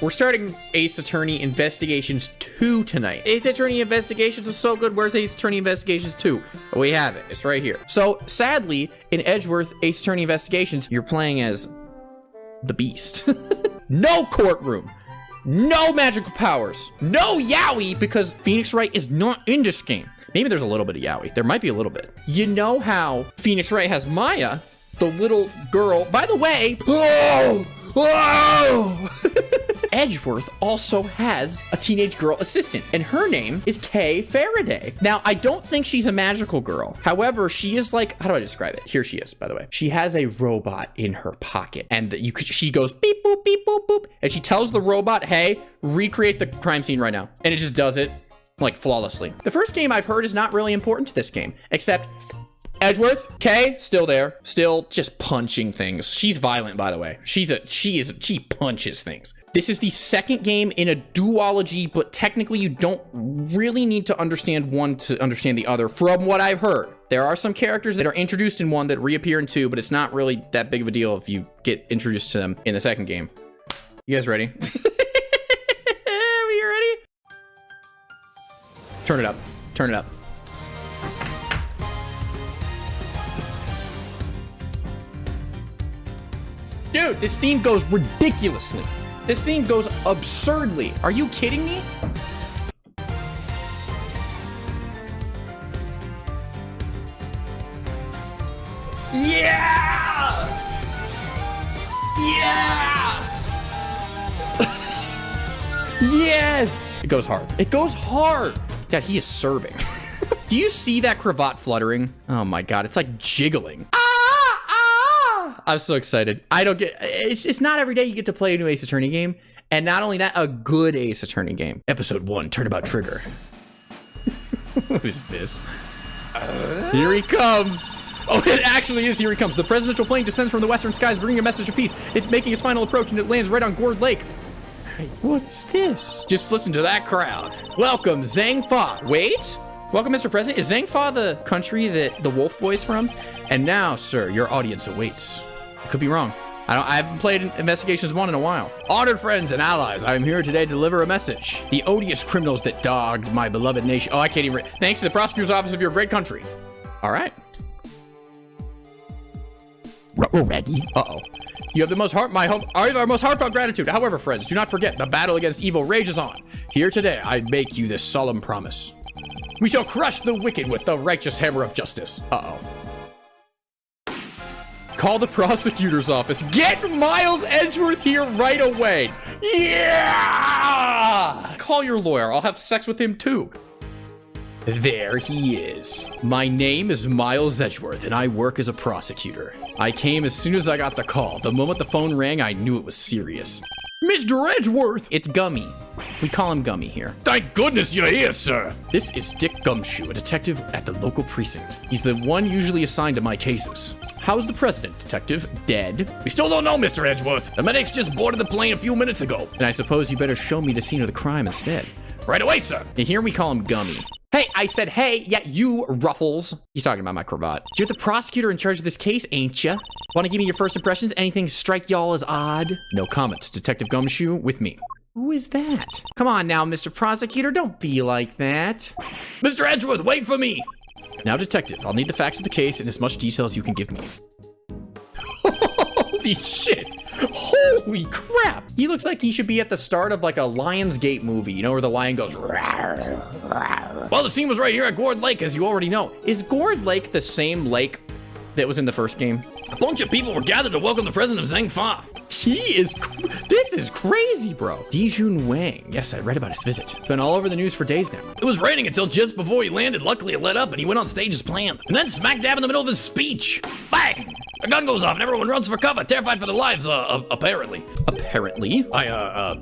We're starting Ace Attorney Investigations 2 tonight. Ace Attorney Investigations was so good. Where's Ace Attorney Investigations 2? We have it. It's right here. So, sadly, in Edgeworth Ace Attorney Investigations, you're playing as the Beast. No courtroom. No magical powers. No Yowie, because Phoenix Wright is not in this game. Maybe there's a little bit of Yowie. There might be a little bit. You know how Phoenix Wright has Maya, the little girl. By the way, Edgeworth also has a teenage girl assistant, and her name is Kay Faraday. Now, I don't think she's a magical girl. However, she is like, how do I describe it? Here she is, by the way. She has a robot in her pocket, and she goes beep, boop, beep, boop, boop, and she tells the robot, hey, recreate the crime scene right now. And it just does it, like, flawlessly. The first game I've heard is not really important to this game, except Edgeworth, Kay, still there, still just punching things. She's violent, by the way. She punches things. This is the second game in a duology, but technically you don't really need to understand one to understand the other, from what I've heard. There are some characters that are introduced in one that reappear in two, but it's not really that big of a deal if you get introduced to them in the second game. You guys ready? Are you ready? Turn it up. Turn it up. Dude, this theme goes ridiculously. This theme goes absurdly. Are you kidding me? Yeah! Yeah! Yes! It goes hard. It goes hard. God, he is serving. Do you see that cravat fluttering? Oh my God, it's like jiggling. I'm so excited. I don't get, it's not every day you get to play a new Ace Attorney game. And not only that, a good Ace Attorney game. Episode 1, Turnabout Trigger. What is this? Here he comes. Oh, it actually is. Here he comes. The presidential plane descends from the western skies, bringing a message of peace. It's making its final approach, and it lands right on Gourd Lake. Hey, what is this? Just listen to that crowd. Welcome, Zhang Fa. Wait. Welcome, Mr. President. Is Zhang Fa the country that the Wolf Boy's from? And now, sir, your audience awaits. I could be wrong. I haven't played Investigations 1 in a while. Honored friends and allies, I am here today to deliver a message. The odious criminals that dogged my beloved nation. Oh, I can't even. Thanks to the prosecutor's office of your great country. All right. We're ready. Uh-oh. You have the most our most heartfelt gratitude. However, friends, do not forget the battle against evil rages on. Here today, I make you this solemn promise. We shall crush the wicked with the righteous hammer of justice. Uh-oh. Call the prosecutor's office. Get Miles Edgeworth here right away. Yeah! Call your lawyer. I'll have sex with him too. There he is. My name is Miles Edgeworth, and I work as a prosecutor. I came as soon as I got the call. The moment the phone rang, I knew it was serious. Mr. Edgeworth! It's Gummy. We call him Gummy here. Thank goodness you're here, sir. This is Dick Gumshoe, a detective at the local precinct. He's the one usually assigned to my cases. How's the president, detective? Dead? We still don't know, Mr. Edgeworth. The medics just boarded the plane a few minutes ago. And I suppose you better show me the scene of the crime instead. Right away, sir. And here we call him Gummy. Hey, I said, hey, yeah, you, Ruffles. He's talking about my cravat. You're the prosecutor in charge of this case, ain't ya? Want to give me your first impressions? Anything strike y'all as odd? No comment. Detective Gumshoe with me. Who is that? Come on now, Mr. Prosecutor, don't be like that. Mr. Edgeworth, wait for me. Now, detective, I'll need the facts of the case and as much detail as you can give me. Holy shit. Holy crap. He looks like he should be at the start of like a Lionsgate movie, you know, where the lion goes. Well, the scene was right here at Gourd Lake, as you already know. Is Gourd Lake the same lake that was in the first game? A bunch of people were gathered to welcome the president of Zhang Fa. This is crazy, bro. Dijun Wang. Yes, I read about his visit. It's been all over the news for days now. It was raining until just before he landed. Luckily, it let up and he went on stage as planned. And then smack dab in the middle of his speech. Bang! A gun goes off and everyone runs for cover, terrified for their lives, apparently. Apparently?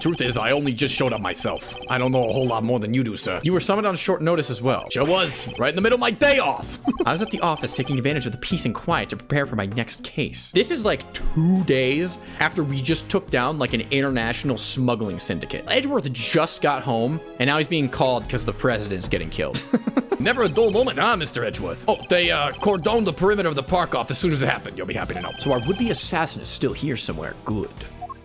Truth is, I only just showed up myself. I don't know a whole lot more than you do, sir. You were summoned on short notice as well. Sure was. Right in the middle of my day off. I was at the office taking advantage of the peace and quiet to prepare for my next case. This is like 2 days after we just took down like an international smuggling syndicate. Edgeworth just got home and now he's being called because the president's getting killed. Never a dull moment, huh, Mr. Edgeworth? Oh, they cordoned the perimeter of the park off as soon as it happened. You'll be happy to know. So our would-be assassin is still here somewhere. Good.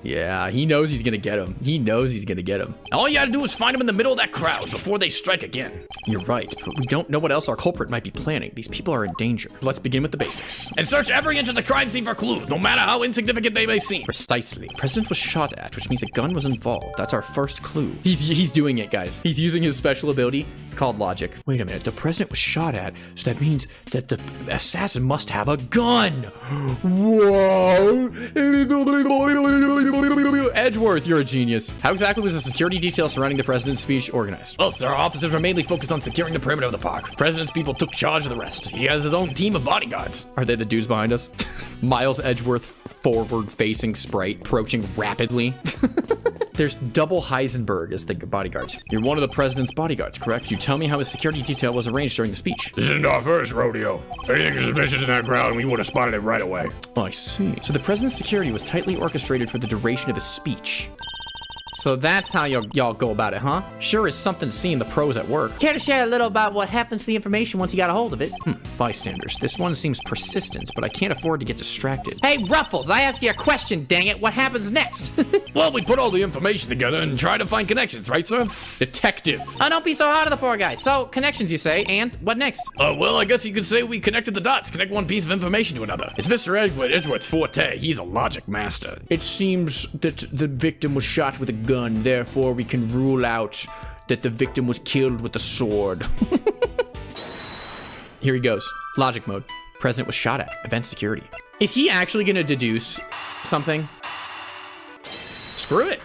Yeah, he knows he's gonna get him. He knows he's gonna get him. All you gotta do is find him in the middle of that crowd before they strike again. You're right, but we don't know what else our culprit might be planning. These people are in danger. Let's begin with the basics. And search every inch of the crime scene for clues, no matter how insignificant they may seem. Precisely. The president was shot at, which means a gun was involved. That's our first clue. He's doing it, guys. He's using his special ability. It's called logic. Wait a minute. The president was shot at, so that means that the assassin must have a gun. Whoa. Edgeworth, you're a genius. How exactly was the security detail surrounding the president's speech organized? Well, sir, our officers were mainly focused on securing the perimeter of the park. The president's people took charge of the rest. He has his own team of bodyguards. Are they the dudes behind us? Miles Edgeworth, forward-facing sprite, approaching rapidly. There's double Heisenberg as the bodyguards. You're one of the president's bodyguards, correct? You tell me how his security detail was arranged during the speech. This isn't our first rodeo. Anything suspicious in that crowd, and we would have spotted it right away. Oh, I see. So the president's security was tightly orchestrated for the duration of his speech. So that's how y'all go about it, huh? Sure is something to see in the pros at work. Care to share a little about what happens to the information once you got a hold of it? Bystanders. This one seems persistent, but I can't afford to get distracted. Hey, Ruffles, I asked you a question, dang it. What happens next? Well, we put all the information together and try to find connections, right, sir? Detective. Oh, don't be so hard on the poor guy. So, connections, you say, and what next? Well, I guess you could say we connected the dots, connect one piece of information to another. It's Mr. Edgeworth's forte. He's a logic master. It seems that the victim was shot with a gun, therefore we can rule out that the victim was killed with a sword. Here he goes. Logic mode. President was shot at. Event security. Is he actually gonna deduce something? Screw it.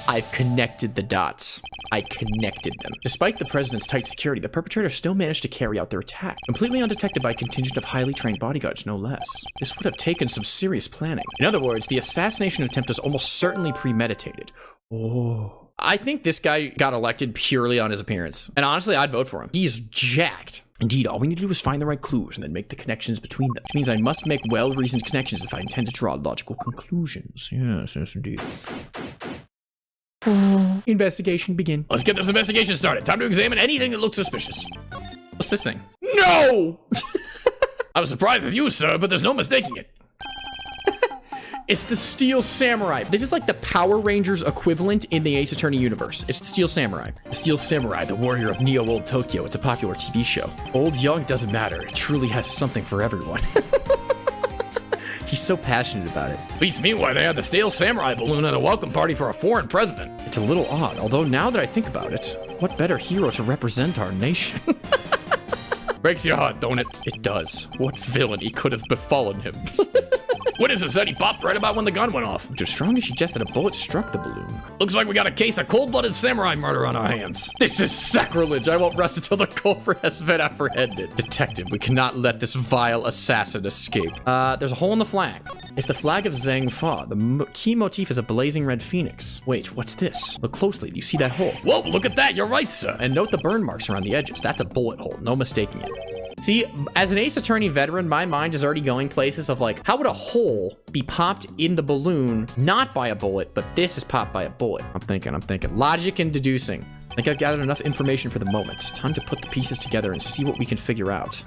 I've connected the dots. I connected them. Despite the president's tight security, the perpetrator still managed to carry out their attack, completely undetected by a contingent of highly trained bodyguards, no less. This would have taken some serious planning. In other words, the assassination attempt was almost certainly premeditated. Oh. I think this guy got elected purely on his appearance. And honestly, I'd vote for him. He's jacked. Indeed, all we need to do is find the right clues and then make the connections between them. Which means I must make well-reasoned connections if I intend to draw logical conclusions. Yes, indeed. Investigation begin. Let's get this investigation started. Time to examine anything that looks suspicious. What's this thing? No! I was surprised as you, sir, but there's no mistaking it. It's the Steel Samurai. This is like the Power Rangers equivalent in the Ace Attorney universe. It's the Steel Samurai. The Steel Samurai, the warrior of Neo-Old Tokyo. It's a popular TV show. Old, young, doesn't matter. It truly has something for everyone. He's so passionate about it. Beats me why they had the Steel Samurai balloon at a welcome party for a foreign president. It's a little odd, although now that I think about it, what better hero to represent our nation? Breaks your heart, don't it? It does. What villainy could have befallen him? What is it? Said he popped right about when the gun went off. To strongly suggest that a bullet struck the balloon. Looks like we got a case of cold-blooded samurai murder on our hands. This is sacrilege. I won't rest until the culprit has been apprehended. Detective, we cannot let this vile assassin escape. There's a hole in the flag. It's the flag of Zhang Fa. The key motif is a blazing red phoenix. Wait, what's this? Look closely. Do you see that hole? Whoa, look at that. You're right, sir. And note the burn marks around the edges. That's a bullet hole. No mistaking it. See, as an Ace Attorney veteran, my mind is already going places of like, how would a hole be popped in the balloon, not by a bullet, but this is popped by a bullet? I'm thinking. Logic and deducing. I think I've gathered enough information for the moment. Time to put the pieces together and see what we can figure out.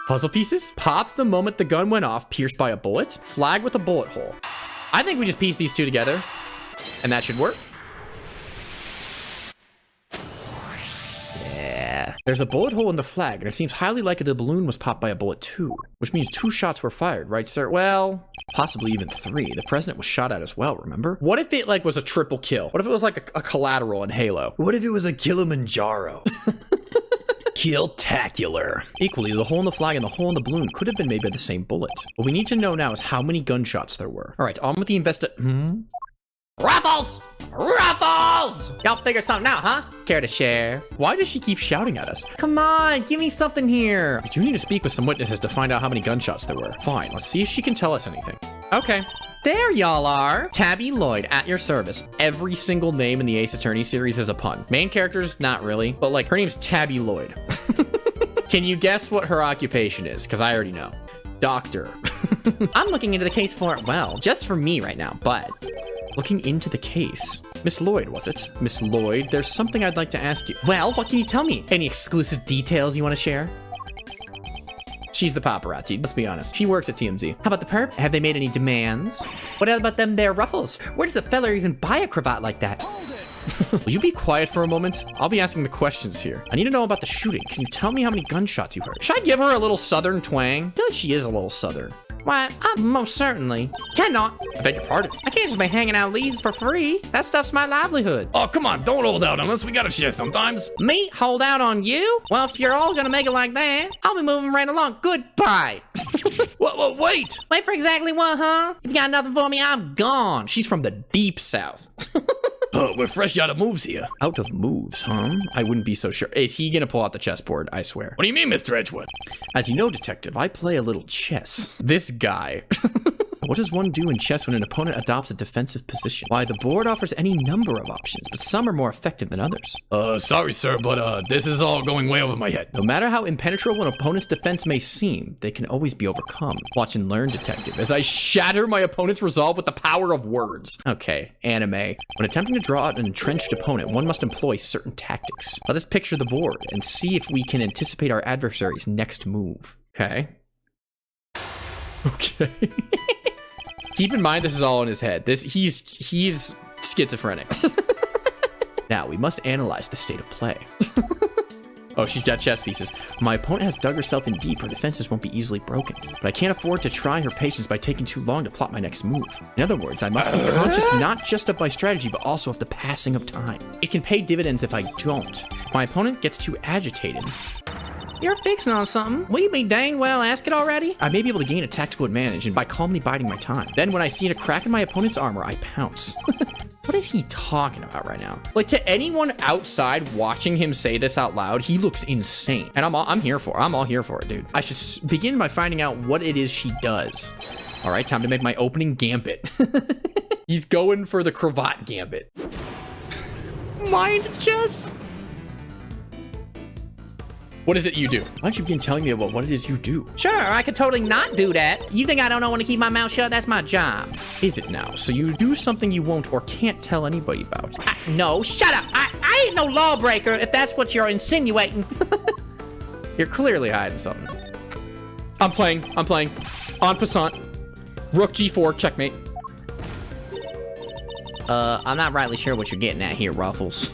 Puzzle pieces? Popped the moment the gun went off, pierced by a bullet. Flag with a bullet hole. I think we just piece these two together, and that should work. There's a bullet hole in the flag, and it seems highly likely the balloon was popped by a bullet too, which means 2 shots were fired, right, sir? Well, possibly even 3. The president was shot at as well, remember? What if it, like, was a triple kill? What if it was, like, a collateral in Halo? What if it was a Kilimanjaro? Kill-tacular. Equally, the hole in the flag and the hole in the balloon could have been made by the same bullet. What we need to know now is how many gunshots there were. All right, on with the Ruffles! Ruffles! Y'all figure something out, huh? Care to share? Why does she keep shouting at us? Come on, give me something here. We do need to speak with some witnesses to find out how many gunshots there were. Fine, let's see if she can tell us anything. Okay. There y'all are. Tabby Lloyd, at your service. Every single name in the Ace Attorney series is a pun. Main characters, not really, but like her name's Tabby Lloyd. Can you guess what her occupation is? Because I already know. Doctor. I'm looking into the case for, well, just for me right now, but... Looking into the case. Miss Lloyd, was it? Miss Lloyd, there's something I'd like to ask you. Well, what can you tell me? Any exclusive details you want to share? She's the paparazzi, let's be honest. She works at TMZ. How about the perp? Have they made any demands? What about them there ruffles? Where does a fella even buy a cravat like that? Will you be quiet for a moment? I'll be asking the questions here. I need to know about the shooting. Can you tell me how many gunshots you heard? Should I give her a little southern twang? I feel like she is a little southern. Why, most certainly cannot. I beg your pardon. I can't just be hanging out leaves for free. That stuff's my livelihood. Oh, come on, don't hold out on us. We gotta share sometimes. Me hold out on you? Well, if you're all gonna make it like that, I'll be moving right along. Goodbye. Wait. Wait for exactly what, huh? If you got nothing for me, I'm gone. She's from the deep south. We're fresh out of moves here. Out of moves, huh? I wouldn't be so sure. Is he gonna pull out the chessboard? I swear. What do you mean, Mr. Edgewood? As you know, detective, I play a little chess. This guy. What does one do in chess when an opponent adopts a defensive position? Why, the board offers any number of options, but some are more effective than others. Sorry, sir, but this is all going way over my head. No matter how impenetrable an opponent's defense may seem, they can always be overcome. Watch and learn, detective, as I shatter my opponent's resolve with the power of words. Okay, anime. When attempting to draw out an entrenched opponent, one must employ certain tactics. Let us picture the board and see if we can anticipate our adversary's next move. Okay. Okay. Keep in mind, this is all in his head. He's schizophrenic. Now, we must analyze the state of play. Oh, she's got chess pieces. My opponent has dug herself in deep. Her defenses won't be easily broken. But I can't afford to try her patience by taking too long to plot my next move. In other words, I must be conscious not just of my strategy, but also of the passing of time. It can pay dividends if I don't. If my opponent gets too agitated, you're fixing on something. Will you be dang well ask it already? I may be able to gain a tactical advantage and by calmly biding my time. Then when I see a crack in my opponent's armor, I pounce. What is he talking about right now? Like, to anyone outside watching him say this out loud, he looks insane. And I'm all here for it, dude. I should begin by finding out what it is she does. All right, time to make my opening gambit. He's going for the cravat gambit. Mind chess? What is it you do? Why don't you begin telling me about what it is you do? Sure, I could totally not do that. You think I don't know when to keep my mouth shut? That's my job. Is it now? So you do something you won't or can't tell anybody about? No, shut up. I ain't no lawbreaker if that's what you're insinuating. You're clearly hiding something. I'm playing. En passant. Rook G4, checkmate. I'm not rightly sure what you're getting at here, Ruffles.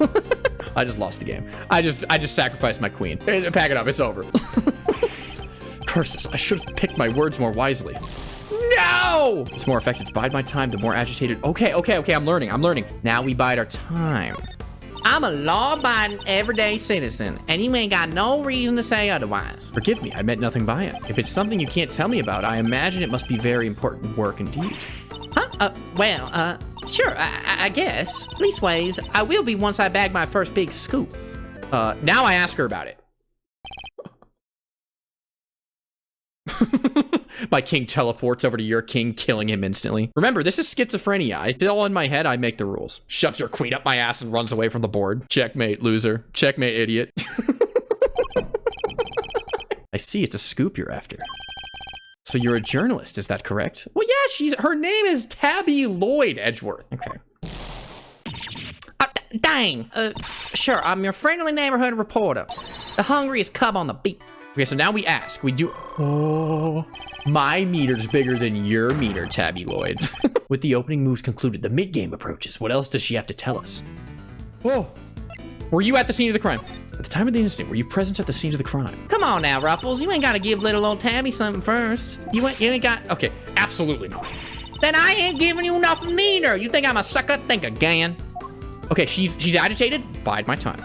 I just lost the game. I just sacrificed my queen. Pack it up, it's over. Curses, I should have picked my words more wisely. No! It's more effective to bide my time, the more agitated. Okay, I'm learning. Now we bide our time. I'm a law-abiding, everyday citizen, and you ain't got no reason to say otherwise. Forgive me, I meant nothing by it. If it's something you can't tell me about, I imagine it must be very important work indeed. Huh? Sure, I guess. Leastways, I will be once I bag my first big scoop. Now I ask her about it. My king teleports over to your king, killing him instantly. Remember, this is schizophrenia. It's all in my head. I make the rules. Shoves her queen up my ass and runs away from the board. Checkmate, loser. Checkmate, idiot. I see, it's a scoop you're after. So you're a journalist, is that correct? Well, yeah, her name is Tabby Lloyd Edgeworth. Okay. Dang. Sure, I'm your friendly neighborhood reporter. The hungriest cub on the beat. Okay, so now we ask. We do... Oh, my meter's bigger than your meter, Tabby Lloyd. With the opening moves concluded, the mid-game approaches. What else does she have to tell us? Whoa. Were you at the scene of the crime? At the time of the incident, were you present at the scene of the crime? Come on now, Ruffles. You ain't gotta give little old Tabby something first. You ain't got... Okay, absolutely not. Then I ain't giving you nothing neither. You think I'm a sucker? Think again. Okay, she's agitated. Bide my time.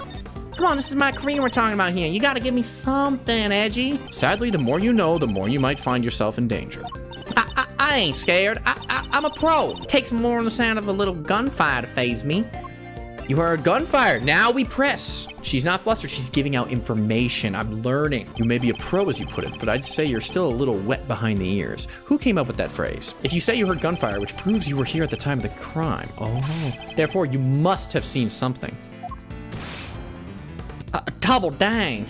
Come on, this is my career we're talking about here. You gotta give me something, Edgy. Sadly, the more you know, the more you might find yourself in danger. I ain't scared. I'm a pro. Takes more than the sound of a little gunfire to faze me. You heard gunfire. Now we press. She's not flustered. She's giving out information. I'm learning. You may be a pro, as you put it, but I'd say you're still a little wet behind the ears. Who came up with that phrase? If you say you heard gunfire, which proves you were here at the time of the crime. Oh, therefore you must have seen something. Double dang.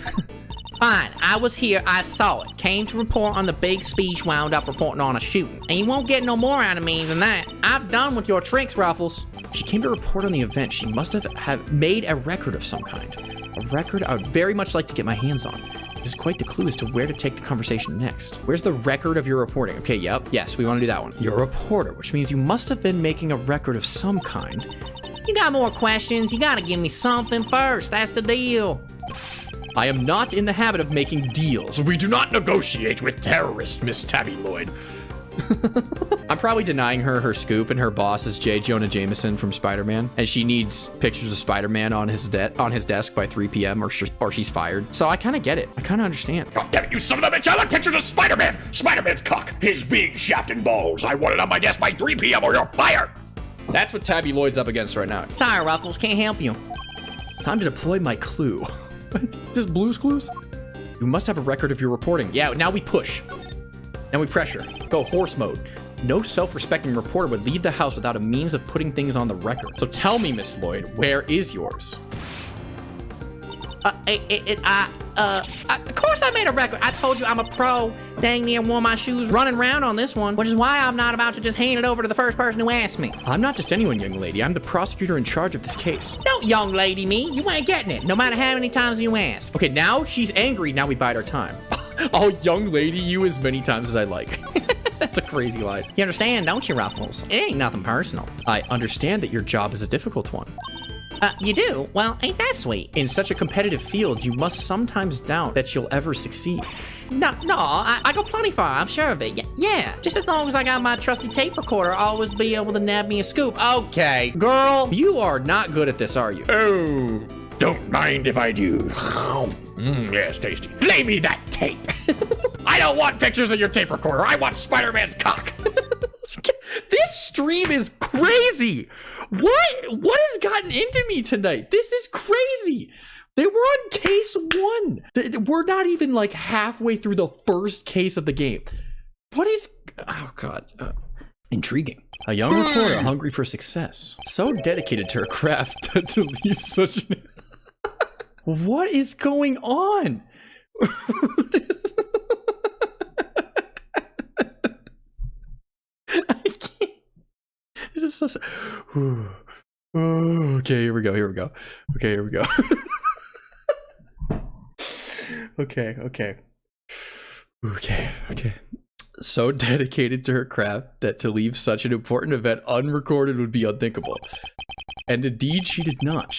Fine, I was here, I saw it. Came to report on the big speech, wound up reporting on a shooting. And you won't get no more out of me than that. I'm done with your tricks, Ruffles. She came to report on the event. She must have made a record of some kind. A record I would very much like to get my hands on. This is quite the clue as to where to take the conversation next. Where's the record of your reporting? Okay, yep. Yes, we want to do that one. You're a reporter, which means you must have been making a record of some kind. You got more questions? You gotta give me something first. That's the deal. I am not in the habit of making deals. We do not negotiate with terrorists, Miss Tabby Lloyd. I'm probably denying her scoop, and her boss is J. Jonah Jameson from Spider-Man, and she needs pictures of Spider-Man on his desk by 3 p.m. or she's fired. So I kind of get it. I kind of understand. God damn it, you son of a bitch! I want pictures of Spider-Man! Spider-Man's cock, his big shaft and balls. I want it on my desk by 3 p.m. or you're fired! That's what Tabby Lloyd's up against right now. Sorry, Ruffles, can't help you. Time to deploy my clue. What? This Blue's Clues? You must have a record of your reporting. Yeah, now we push. Now we pressure. Go horse mode. No self-respecting reporter would leave the house without a means of putting things on the record. So tell me, Miss Lloyd, where is yours? Of course I made a record. I told you I'm a pro. Dang near wore my shoes running around on this one, which is why I'm not about to just hand it over to the first person who asks me. I'm not just anyone, young lady. I'm the prosecutor in charge of this case. Don't young lady me. You ain't getting it, no matter how many times you ask. Okay, now she's angry. Now we bide our time. I'll young lady you as many times as I like. That's a crazy line. You understand, don't you, Ruffles? It ain't nothing personal. I understand that your job is a difficult one. You do? Well, ain't that sweet? In such a competitive field, you must sometimes doubt that you'll ever succeed. No, I go plenty far, I'm sure of it. Yeah, just as long as I got my trusty tape recorder, I'll always be able to nab me a scoop. Okay, girl, you are not good at this, are you? Oh, don't mind if I do. Yes, tasty. Play me that tape. I don't want pictures of your tape recorder. I want Spider-Man's cock. This stream is crazy. What has gotten into me tonight? This is crazy. They were on case 1. We're not even like halfway through the first case of the game. What is... Oh, God. Intriguing. A young reporter hungry for success. So dedicated to her craft that to leave such an... What is going on? I can't. This is so... Okay, here we go. Okay, here we go. Okay. So dedicated to her craft that to leave such an important event unrecorded would be unthinkable. And indeed, she did not.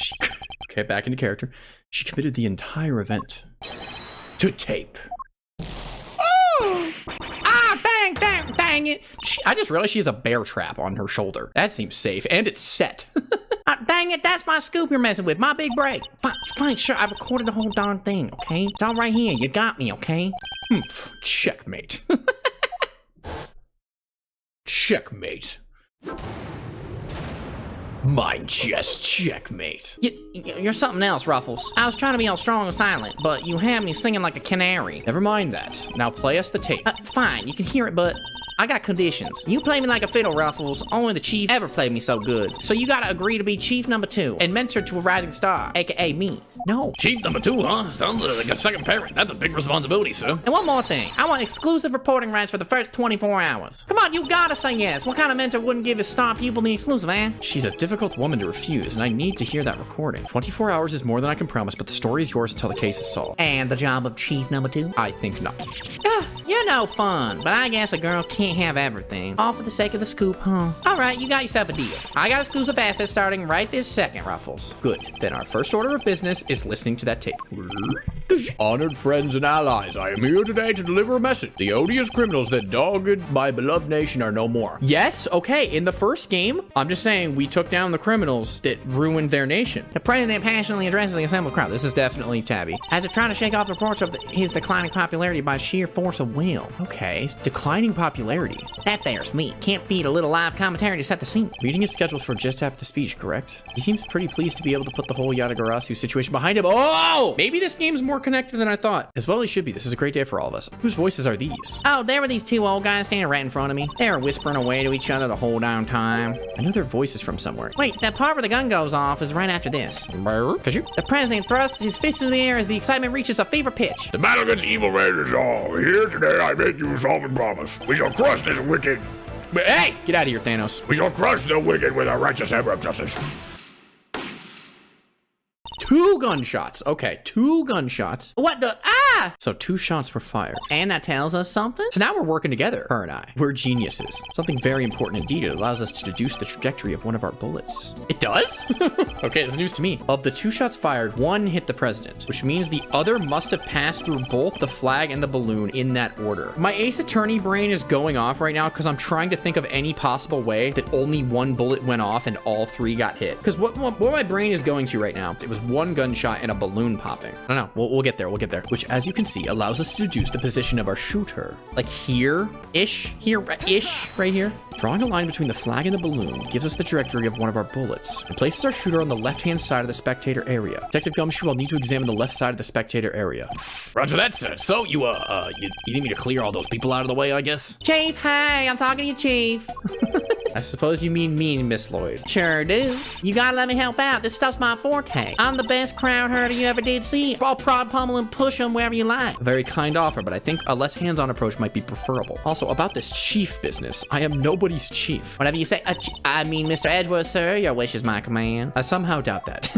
Okay, back into character. She committed the entire event to tape. Oh! Dang it. I just realized she has a bear trap on her shoulder. That seems safe, and it's set. Dang it, that's my scoop you're messing with. My big break. Fine, sure, I recorded the whole darn thing, okay? It's all right here. You got me, okay? Checkmate. Checkmate. Mine just checkmate. You're something else, Ruffles. I was trying to be all strong and silent, but you had me singing like a canary. Never mind that. Now play us the tape. Fine, you can hear it, but I got conditions. You play me like a fiddle, Ruffles. Only the chief ever played me so good. So you gotta agree to be chief number 2 and mentor to a rising star, aka me. No. Chief number 2, huh? Sounds like a second parent. That's a big responsibility, sir. And one more thing. I want exclusive reporting rights for the first 24 hours. Come on, you gotta say yes. What kind of mentor wouldn't give his star pupil the exclusive, man? She's a difficult woman to refuse, and I need to hear that recording. 24 hours is more than I can promise, but the story is yours until the case is solved. And the job of chief number 2? I think not. You're no fun, but I guess a girl can't have everything. All for the sake of the scoop, huh? All right, you got yourself a deal. I got exclusive access starting right this second, Ruffles. Good. Then our first order of business is listening to that tape. Honored friends and allies, I am here today to deliver a message. The odious criminals that dogged my beloved nation are no more. Yes, okay, in the first game, I'm just saying we took down the criminals that ruined their nation. The president passionately addresses the assembled crowd. This is definitely Tabby. As if trying to shake off reports of his declining popularity by sheer force of will. Okay, declining popularity. That there's me. Can't beat a little live commentary to set the scene. Meeting is scheduled for just after the speech, correct? He seems pretty pleased to be able to put the whole Yadagarasu situation behind him. Oh! Maybe this game's more connected than I thought. As well he should be. This is a great day for all of us. Whose voices are these? Oh, there were these 2 old guys standing right in front of me. They were whispering away to each other the whole damn time. I know their voices from somewhere. Wait, that part where the gun goes off is right after this. The president thrusts his fist into the air as the excitement reaches a fever pitch. The battle against evil raiders all. Here today I make you a solemn promise. We shall crush this wicked... Hey! Get out of here, Thanos. We shall crush the wicked with a righteous hammer of justice. 2 gunshots. Okay, 2 gunshots. What the... Yeah. So 2 shots were fired. And that tells us something? So now we're working together, her and I. We're geniuses. Something very important indeed. It allows us to deduce the trajectory of one of our bullets. It does? Okay, it's news to me. Of the 2 shots fired, 1 hit the president, which means the other must have passed through both the flag and the balloon in that order. My Ace Attorney brain is going off right now because I'm trying to think of any possible way that only 1 bullet went off and all 3 got hit. Because what my brain is going to right now, it was 1 gunshot and a balloon popping. I don't know. We'll get there. We'll get there. Which, as you can see, allows us to deduce the position of our shooter. Like here-ish, here-ish, right here. Drawing a line between the flag and the balloon gives us the trajectory of one of our bullets. It places our shooter on the left-hand side of the spectator area. Detective Gumshoe will need to examine the left side of the spectator area. Roger that, sir. So, you need me to clear all those people out of the way, I guess? Chief, hey, I'm talking to you, Chief. I suppose you mean me, Miss Lloyd. Sure do. You gotta let me help out. This stuff's my forte. I'm the best crowd herder you ever did see. I'll prod, pummel, and push them wherever you like. A very kind offer, but I think a less hands-on approach might be preferable. Also, about this chief business, I am nobody's chief. Whatever you say. I mean, Mr. Edgeworth, sir, your wish is my command. I somehow doubt that.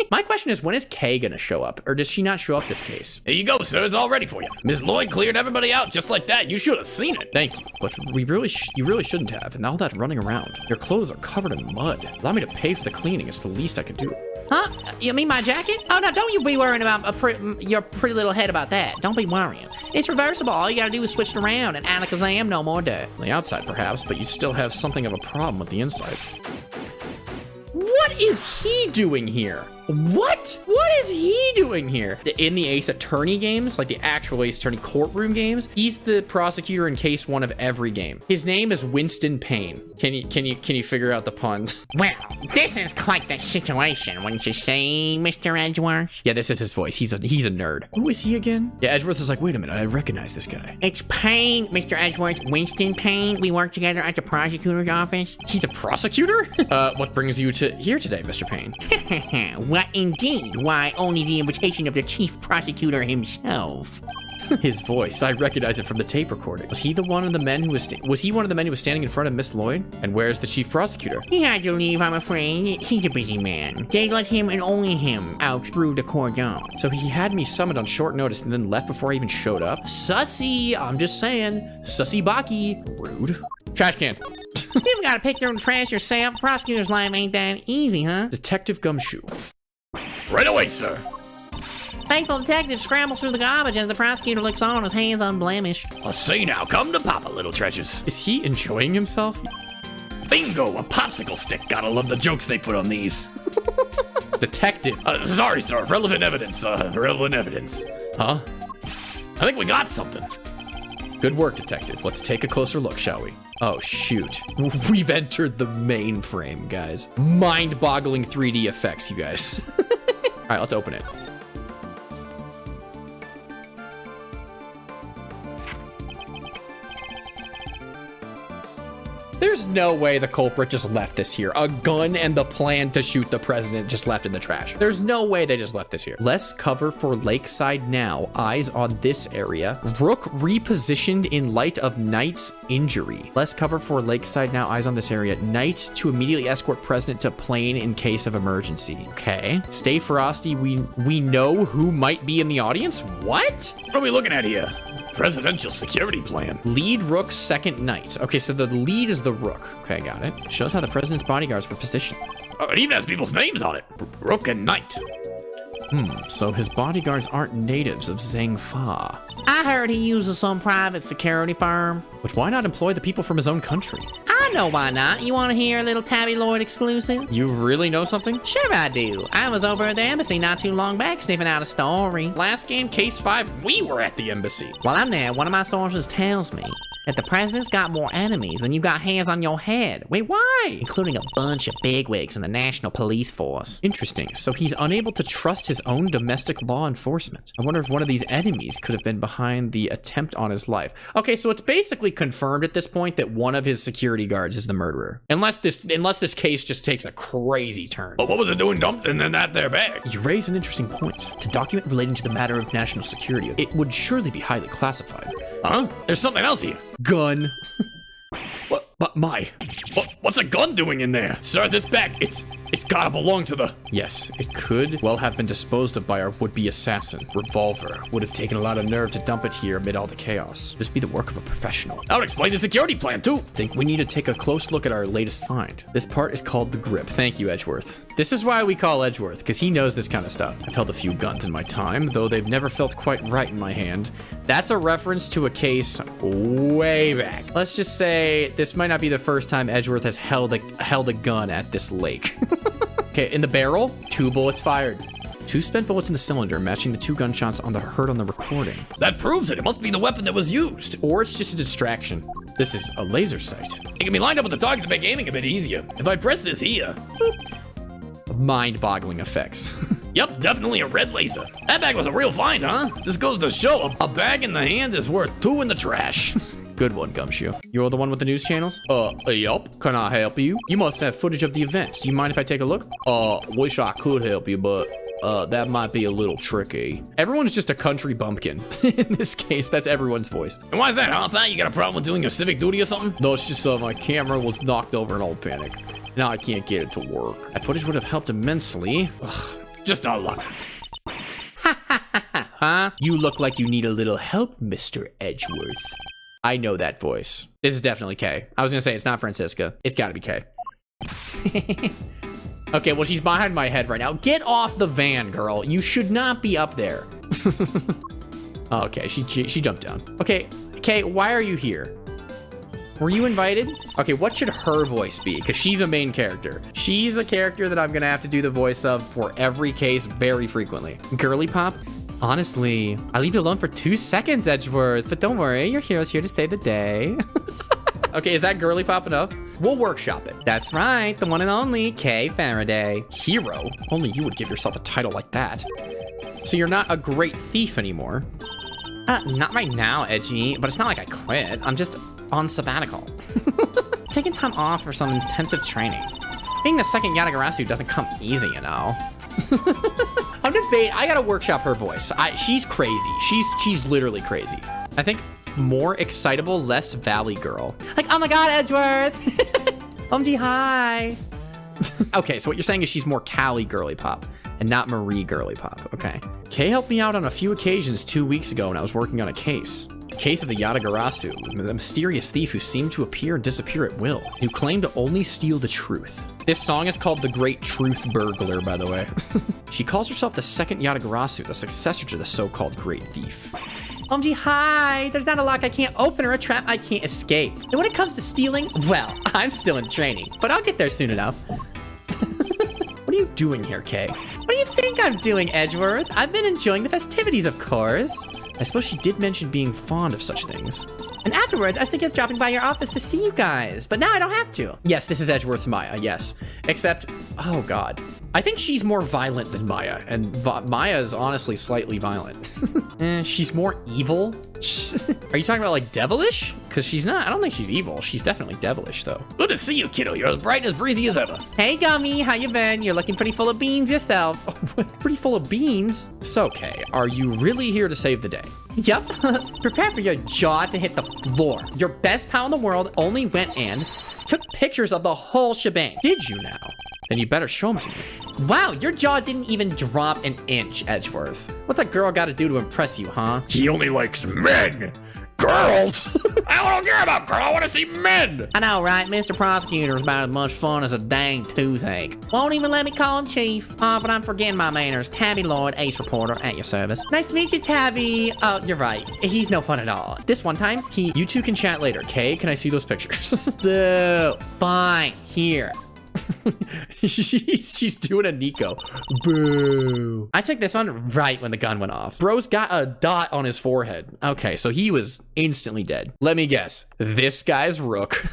My question is, when is Kay gonna show up? Or does she not show up this case? Here you go, sir. It's all ready for you. Miss Lloyd cleared everybody out just like that. You should have seen it. Thank you, but you really shouldn't have. And all that running around. Your clothes are covered in mud. Allow me to pay for the cleaning. It's the least I could do. Huh? You mean my jacket? Oh, no, don't you be worrying about your pretty little head about that. Don't be worrying. It's reversible. All you gotta do is switch it around, and alakazam, no more dirt. On the outside, perhaps, but you still have something of a problem with the inside. What is he doing here? What? What is he doing here? In the Ace Attorney games, like the actual Ace Attorney courtroom games, he's the prosecutor in case 1 of every game. His name is Winston Payne. Can you figure out the pun? Well, this is quite the situation, wouldn't you say, Mr. Edgeworth? Yeah, this is his voice. He's a nerd. Who is he again? Yeah, Edgeworth is like, wait a minute, I recognize this guy. It's Payne, Mr. Edgeworth, Winston Payne. We work together at the prosecutor's office. He's a prosecutor? What brings you to here today, Mr. Payne? What indeed? Why, only the invitation of the chief prosecutor himself. His voice, I recognize it from the tape recording. Was he one of the men who was standing in front of Miss Lloyd? And where's the chief prosecutor? He had to leave, I'm afraid. He's a busy man. They let him and only him out through the cordon. So he had me summoned on short notice and then left before I even showed up? Sussy, I'm just saying. Sussy Baki. Rude. Trash can. You've got to pick your own trash yourself. Prosecutor's life ain't that easy, huh? Detective Gumshoe. Right away, sir. Faithful detective scrambles through the garbage as the prosecutor looks on, his hands unblemished. Let's see now. Come to Papa, little treasures. Is he enjoying himself? Bingo, a popsicle stick. Gotta love the jokes they put on these. Detective. Sorry, sir. Relevant evidence. Relevant evidence. Huh? I think we got something. Good work, detective. Let's take a closer look, shall we? Oh, shoot. We've entered the mainframe, guys. Mind-boggling 3D effects, you guys. All right, let's open it. There's no way the culprit just left this here. A gun and the plan to shoot the president just left in the trash. There's no way they just left this here. Less cover for Lakeside now. Eyes on this area. Rook repositioned in light of Knight's injury. Less cover for Lakeside now. Eyes on this area. Knight to immediately escort president to plane in case of emergency. Okay. Stay frosty. We know who might be in the audience. What? What are we looking at here? Presidential security plan. Lead Rook, second Knight. Okay, so the lead is the Rook. Okay, got it. Shows how the president's bodyguards were positioned. Oh, it even has people's names on it. Rook and Knight. So his bodyguards aren't natives of Zhangfa. I heard he uses some private security firm. But why not employ the people from his own country? I know why not. You want to hear a little Tabby Lloyd exclusive? You really know something? Sure I do. I was over at the embassy not too long back sniffing out a story. Last game, case 5, we were at the embassy. While I'm there, one of my sources tells me that the president's got more enemies than you got hairs on your head. Wait, why? Including a bunch of bigwigs in the National Police Force. Interesting. So he's unable to trust his own domestic law enforcement. I wonder if one of these enemies could have been behind the attempt on his life. Okay, so it's basically confirmed at this point that one of his security guards is the murderer. Unless this case just takes a crazy turn. But what was it doing dumped in that there bag? You raise an interesting point. To document relating to the matter of national security, it would surely be highly classified. Huh? There's something else here. Gun. What? But What's a gun doing in there? Sir, this bag, It's gotta belong to the... Yes, it could well have been disposed of by our would-be assassin. Revolver. Would have taken a lot of nerve to dump it here amid all the chaos. This be the work of a professional. That would explain the security plan, too. Think we need to take a close look at our latest find. This part is called the grip. Thank you, Edgeworth. This is why we call Edgeworth, because he knows this kind of stuff. I've held a few guns in my time, though they've never felt quite right in my hand. That's a reference to a case way back. Let's just say this might not be the first time Edgeworth has held a gun at this lake. Okay, in the barrel, 2 bullets fired. 2 spent bullets in the cylinder, matching the 2 gunshots heard on the recording. That proves it. It must be the weapon that was used. Or it's just a distraction. This is a laser sight. It can be lined up with the target to make aiming a bit easier. If I press this here... Mind-boggling effects. Yep, definitely a red laser. That bag was a real find, huh? This goes to show a bag in the hand is worth 2 in the trash. Good one, Gumshoe. You're the one with the news channels? Yup. Can I help you? You must have footage of the event. Do you mind if I take a look? Wish I could help you, but that might be a little tricky. Everyone's just a country bumpkin. In this case, that's everyone's voice. And why's that, huh, Pat? You got a problem with doing your civic duty or something? No, it's just my camera was knocked over in old panic. Now I can't get it to work. That footage would have helped immensely. Ugh. Just our luck. Huh? You look like you need a little help, Mr. Edgeworth. I know that voice. This is definitely Kay. I was gonna say it's not Francisca. It's gotta be Kay. Okay, well, she's behind my head right now. Get off the van, girl. You should not be up there. Okay, she jumped down. Okay, Kay, why are you here? Were you invited? Okay, what should her voice be? Because she's a main character. She's a character that I'm gonna have to do the voice of for every case very frequently. Girly Pop? Honestly, I'll leave you alone for 2 seconds, Edgeworth, but don't worry, your hero's here to save the day. Okay, is that Girly Pop enough? We'll workshop it. That's right, the one and only Kay Faraday. Hero? Only you would give yourself a title like that. So you're not a great thief anymore? Not right now, Edgy, but it's not like I quit. I'm just on sabbatical. Taking time off for some intensive training. Being the second Yatagarasu doesn't come easy, you know. I'm debating. I gotta workshop her voice. She's crazy. She's literally crazy. I think more excitable, less Valley Girl. Like, oh my God, Edgeworth. OMG, hi. Okay, so what you're saying is she's more Callie Girly Pop and not Marie Girly Pop. Okay. Kay helped me out on a few occasions 2 weeks ago when I was working on a case. Case of the Yatagarasu, the mysterious thief who seemed to appear and disappear at will, who claimed to only steal the truth. This song is called The Great Truth Burglar, by the way. She calls herself the second Yatagarasu, the successor to the so-called Great Thief. OMG, hi! There's not a lock I can't open or a trap I can't escape. And when it comes to stealing, well, I'm still in training, but I'll get there soon enough. What are you doing here, Kay? What do you think I'm doing, Edgeworth? I've been enjoying the festivities, of course. I suppose she did mention being fond of such things. And afterwards, I was thinking of dropping by your office to see you guys, but now I don't have to. Yes, this is Edgeworth Maya, yes. Except, oh God. I think she's more violent than Maya, and Maya is honestly slightly violent. She's more evil. Are you talking about like devilish? Because she's not. I don't think she's evil. She's definitely devilish though. Good to see you, kiddo. You're as bright and as breezy as ever. Hey, Gummy, how you been? You're looking pretty full of beans yourself. Pretty full of beans? So, Kay, are you really here to save the day? Yup. Prepare for your jaw to hit the floor. Your best pal in the world only went and took pictures of the whole shebang. Did you now? Then you better show them to me. Wow, your jaw didn't even drop an inch, Edgeworth. What's a girl got to do to impress you, huh? He only likes men. Girls? I don't care about girls. I want to see men. I know, right? Mr. Prosecutor's about as much fun as a dang toothache. Won't even let me call him Chief. Oh, but I'm forgetting my manners. Tabby Lloyd, ace reporter, at your service. Nice to meet you, Tabby. Oh, you're right. He's no fun at all. This one time, You two can chat later. Kay, can I see those pictures? Boo. Fine. Here. She's doing a Niko. Boo. I took this one right when the gun went off. Bro's got a dot on his forehead. Okay, so he was instantly dead. Let me guess. This guy's Rook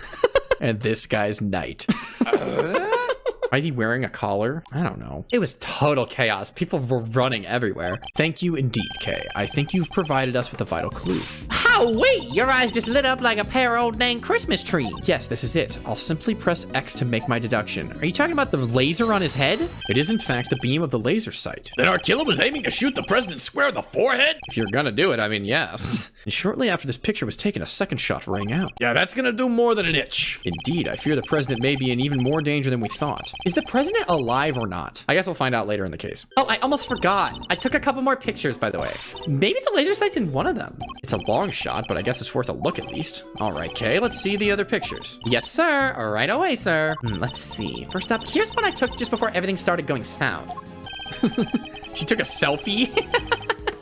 and this guy's Knight. Why is he wearing a collar? I don't know. It was total chaos. People were running everywhere. Thank you indeed, Kay. I think you've provided us with a vital clue. Ha! Whoa, wait, your eyes just lit up like a pair of old dang Christmas trees. Yes, this is it. I'll simply press X to make my deduction. Are you talking about the laser on his head? It is in fact the beam of the laser sight. Then our killer was aiming to shoot the president square in the forehead? If you're gonna do it, I mean, yeah. And shortly after this picture was taken, a second shot rang out. Yeah, that's gonna do more than an itch. Indeed, I fear the president may be in even more danger than we thought. Is the president alive or not? I guess we'll find out later in the case. Oh, I almost forgot. I took a couple more pictures, by the way. Maybe the laser sight's in one of them. It's a long shot, but I guess it's worth a look at least. All right, Kay, let's see the other pictures. Yes, sir. Right away, sir. Let's see. First up, here's one I took just before everything started going south. She took a selfie?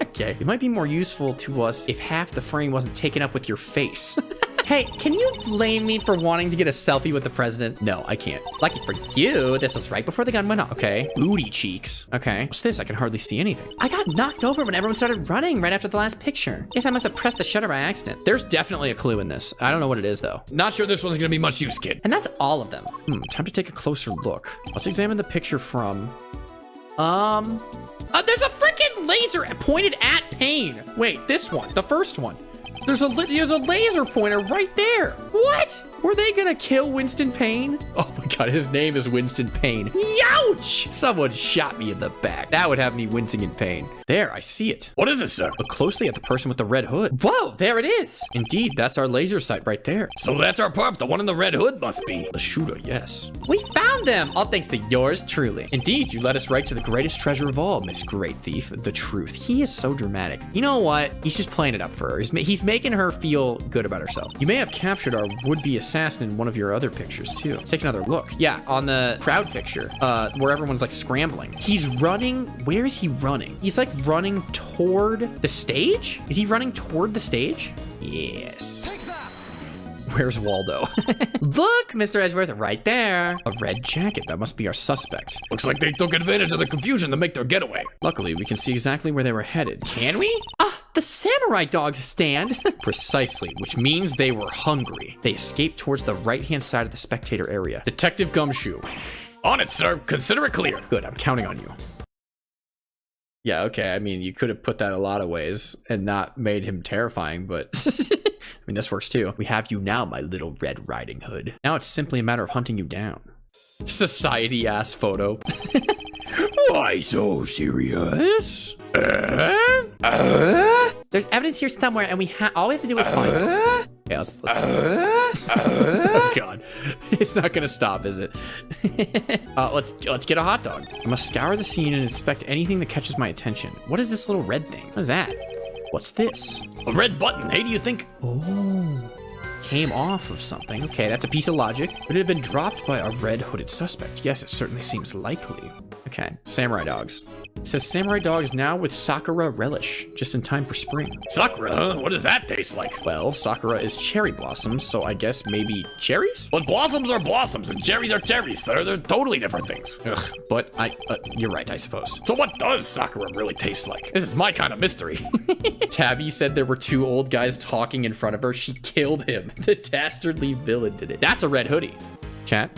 Okay, it might be more useful to us if half the frame wasn't taken up with your face. Hey, can you blame me for wanting to get a selfie with the president? No, I can't. Lucky for you, this was right before the gun went off. Okay, booty cheeks. Okay. What's this? I can hardly see anything. I got knocked over when everyone started running right after the last picture. Guess I must have pressed the shutter by accident. There's definitely a clue in this. I don't know what it is, though. Not sure this one's gonna be much use, kid. And that's all of them. Time to take a closer look. Let's examine the picture from... There's a freaking laser pointed at Payne. Wait, this one, the first one. There's a laser pointer right there. What? Were they gonna kill Winston Payne? Oh my god, his name is Winston Payne. Youch! Someone shot me in the back. That would have me wincing in pain. There, I see it. What is it, sir? Look closely at the person with the red hood. Whoa, there it is. Indeed, that's our laser sight right there. So that's our pup. The one in the red hood must be. The shooter, yes. We found them, all thanks to yours truly. Indeed, you led us right to the greatest treasure of all, Miss Great Thief, the truth. He is so dramatic. You know what? He's just playing it up for her. He's making her feel good about herself. You may have captured our would-be assassin in one of your other pictures too. Let's take another look. Yeah, on the crowd picture, Where everyone's like scrambling. he's running. Where is he running? He's like running toward The stage? Is he running toward the stage? Yes. Where's Waldo? Look, Mr. Edgeworth, right there. A red jacket. That must be our suspect. Looks like they took advantage of the confusion to make their getaway. Luckily, we can see exactly where they were headed. Can we? The samurai dogs stand. Precisely, which means they were hungry. They escaped towards the right-hand side of the spectator area. Detective Gumshoe. On it, sir. Consider it clear. Good, I'm counting on you. Yeah, okay, I mean, you could have put that a lot of ways and not made him terrifying, but... I mean, this works too. We have you now, my little Red Riding Hood. Now it's simply a matter of hunting you down. Society-ass photo. Why so serious? There's evidence here somewhere, and all we have to do is find it. Yeah, let's oh god, it's not gonna stop, is it? Let's get a hot dog. I must scour the scene and inspect anything that catches my attention. What is this little red thing? What is that? What's this? A red button. Hey, do you think? Oh, came off of something. Okay, that's a piece of logic. But it had been dropped by a red hooded suspect. Yes, it certainly seems likely. Okay, samurai dogs. It says samurai dogs now with Sakura relish, just in time for spring. Sakura, huh? What does that taste like? Well, Sakura is cherry blossoms, so I guess maybe cherries? But blossoms are blossoms and cherries are cherries, sir. They're totally different things. Ugh, but you're right, I suppose. So what does Sakura really taste like? This is my kind of mystery. Tabby said there were two old guys talking in front of her. She killed him. The dastardly villain did it. That's a red hoodie. Chat.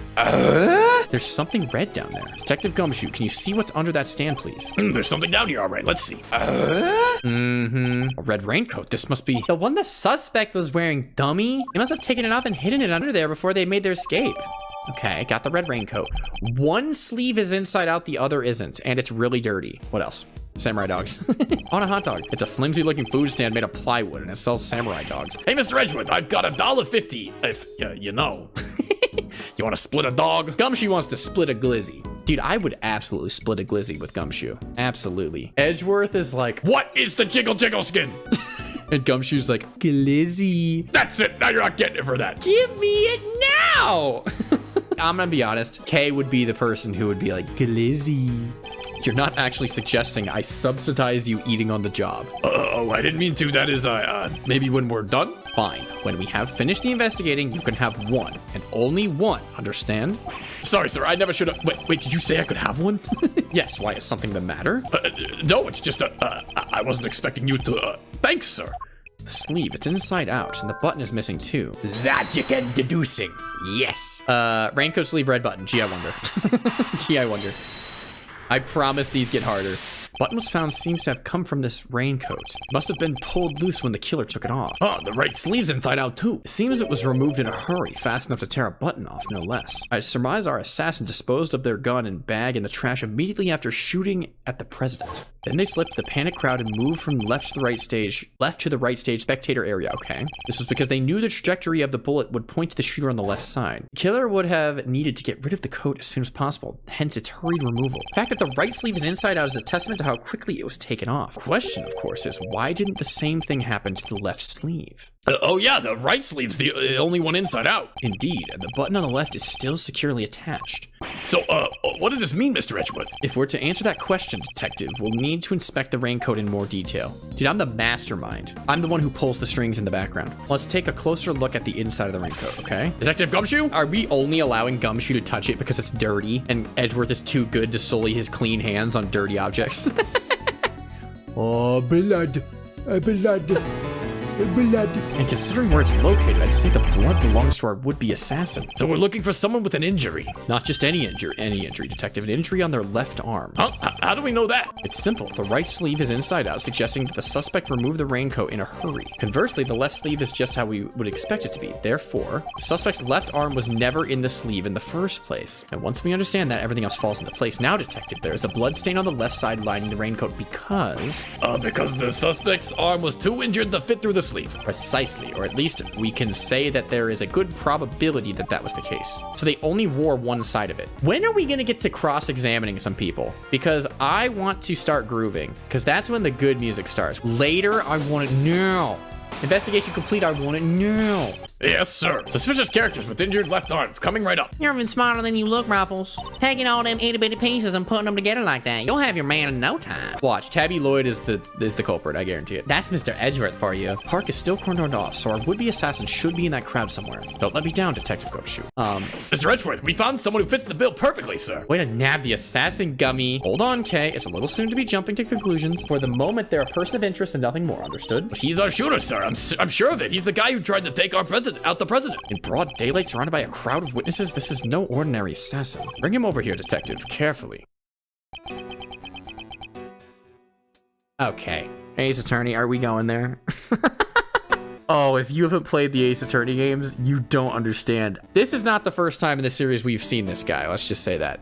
There's something red down there. Detective Gumshoe, can you see what's under that stand, please? There's something down here, all right. Let's see. A red raincoat. This must be... The one the suspect was wearing, dummy. They must have taken it off and hidden it under there before they made their escape. Okay, got the red raincoat. One sleeve is inside out, the other isn't, and it's really dirty. What else? Samurai dogs. On a hot dog. It's a flimsy looking food stand made of plywood and it sells samurai dogs. Hey, Mr. Edgeworth, I've got $1.50 if you know. You want to split a dog? Gumshoe wants to split a glizzy. Dude, I would absolutely split a glizzy with Gumshoe. Absolutely. Edgeworth is like, what is the jiggle jiggle skin? And Gumshoe's like, glizzy. That's it. Now you're not getting it for that. Give me it now. I'm gonna be honest. Kay would be the person who would be like, glizzy. You're not actually suggesting I subsidize you eating on the job. Oh, I didn't mean to. That is, maybe when we're done? Fine. When we have finished the investigating, you can have one, and only one, understand? Sorry, sir, I never should have. Wait, did you say I could have one? Yes, why, is something the matter? No, it's just, I wasn't expecting you to, thanks, sir. The sleeve, it's inside out, and the button is missing too. That you can deducing. Yes. Raincoat sleeve, red button. Gee, I wonder. Gee, I wonder. I promise these get harder. Button was found seems to have come from this raincoat. Must have been pulled loose when the killer took it off. Oh, the right sleeve's inside out too. It seems it was removed in a hurry, fast enough to tear a button off, no less. I surmise our assassin disposed of their gun and bag in the trash immediately after shooting at the president. Then they slipped the panic crowd and moved from left to the right stage spectator area, okay. This was because they knew the trajectory of the bullet would point to the shooter on the left side. The killer would have needed to get rid of the coat as soon as possible, hence its hurried removal. The fact that the right sleeve is inside out is a testament to how quickly it was taken off. The question, of course, is why didn't the same thing happen to the left sleeve? Oh yeah, the right sleeve's the only one inside out. Indeed, and the button on the left is still securely attached. So, what does this mean, Mr. Edgeworth? If we're to answer that question, detective, we'll need to inspect the raincoat in more detail. Dude, I'm the mastermind. I'm the one who pulls the strings in the background. Let's take a closer look at the inside of the raincoat, okay? Detective Gumshoe? Are we only allowing Gumshoe to touch it because it's dirty and Edgeworth is too good to sully his clean hands on dirty objects? Oh, blood. Blood. Blood. And considering where it's located, I'd say the blood belongs to our would-be assassin. So we're looking for someone with an injury. Not just any injury, detective. An injury on their left arm. Huh? How do we know that? It's simple. The right sleeve is inside out, suggesting that the suspect removed the raincoat in a hurry. Conversely, the left sleeve is just how we would expect it to be. Therefore, the suspect's left arm was never in the sleeve in the first place. And once we understand that, everything else falls into place. Now, detective, there is a blood stain on the left side lining the raincoat because the suspect's arm was too injured to fit through the sleeve. Precisely, or at least we can say that there is a good probability that that was the case. So they only wore one side of it. When are we gonna get to cross-examining some people? Because I want to start grooving, because that's when the good music starts. Later, I want it now. Investigation complete, I want it now. Yes, sir. Suspicious characters with injured left arms coming right up. You're even smarter than you look, Ruffles. Taking all them itty bitty pieces and putting them together like that, you'll have your man in no time. Watch, Tabby Lloyd is the culprit, I guarantee it. That's Mr. Edgeworth for you. Park is still cornered off, so our would-be assassin should be in that crowd somewhere. Don't let me down, Detective Gumshoe. Mr. Edgeworth, we found someone who fits the bill perfectly, sir. Way to nab the assassin, Gummy. Hold on, Kay. It's a little soon to be jumping to conclusions. For the moment, they're a person of interest and nothing more, understood? He's our shooter, sir. I'm sure of it. He's the guy who tried to take our president out the president. In broad daylight, surrounded by a crowd of witnesses, this is no ordinary assassin. Bring him over here, detective, carefully. Okay. Ace Attorney, are we going there? Oh, if you haven't played the Ace Attorney games, you don't understand. This is not the first time in the series we've seen this guy, let's just say that.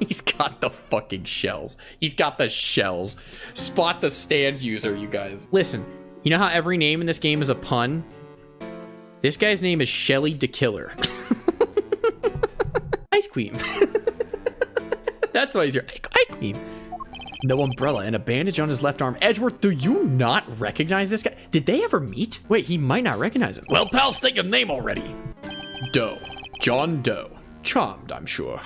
He's got the fucking shells. He's got the shells. Spot the stand user, you guys. Listen, you know how every name in this game is a pun? This guy's name is Shelly the Killer. Ice Queen. That's why he's here. Ice Queen. No umbrella and a bandage on his left arm. Edgeworth, do you not recognize this guy? Did they ever meet? Wait, he might not recognize him. Well, pal, state your name already. Doe. John Doe. Charmed, I'm sure.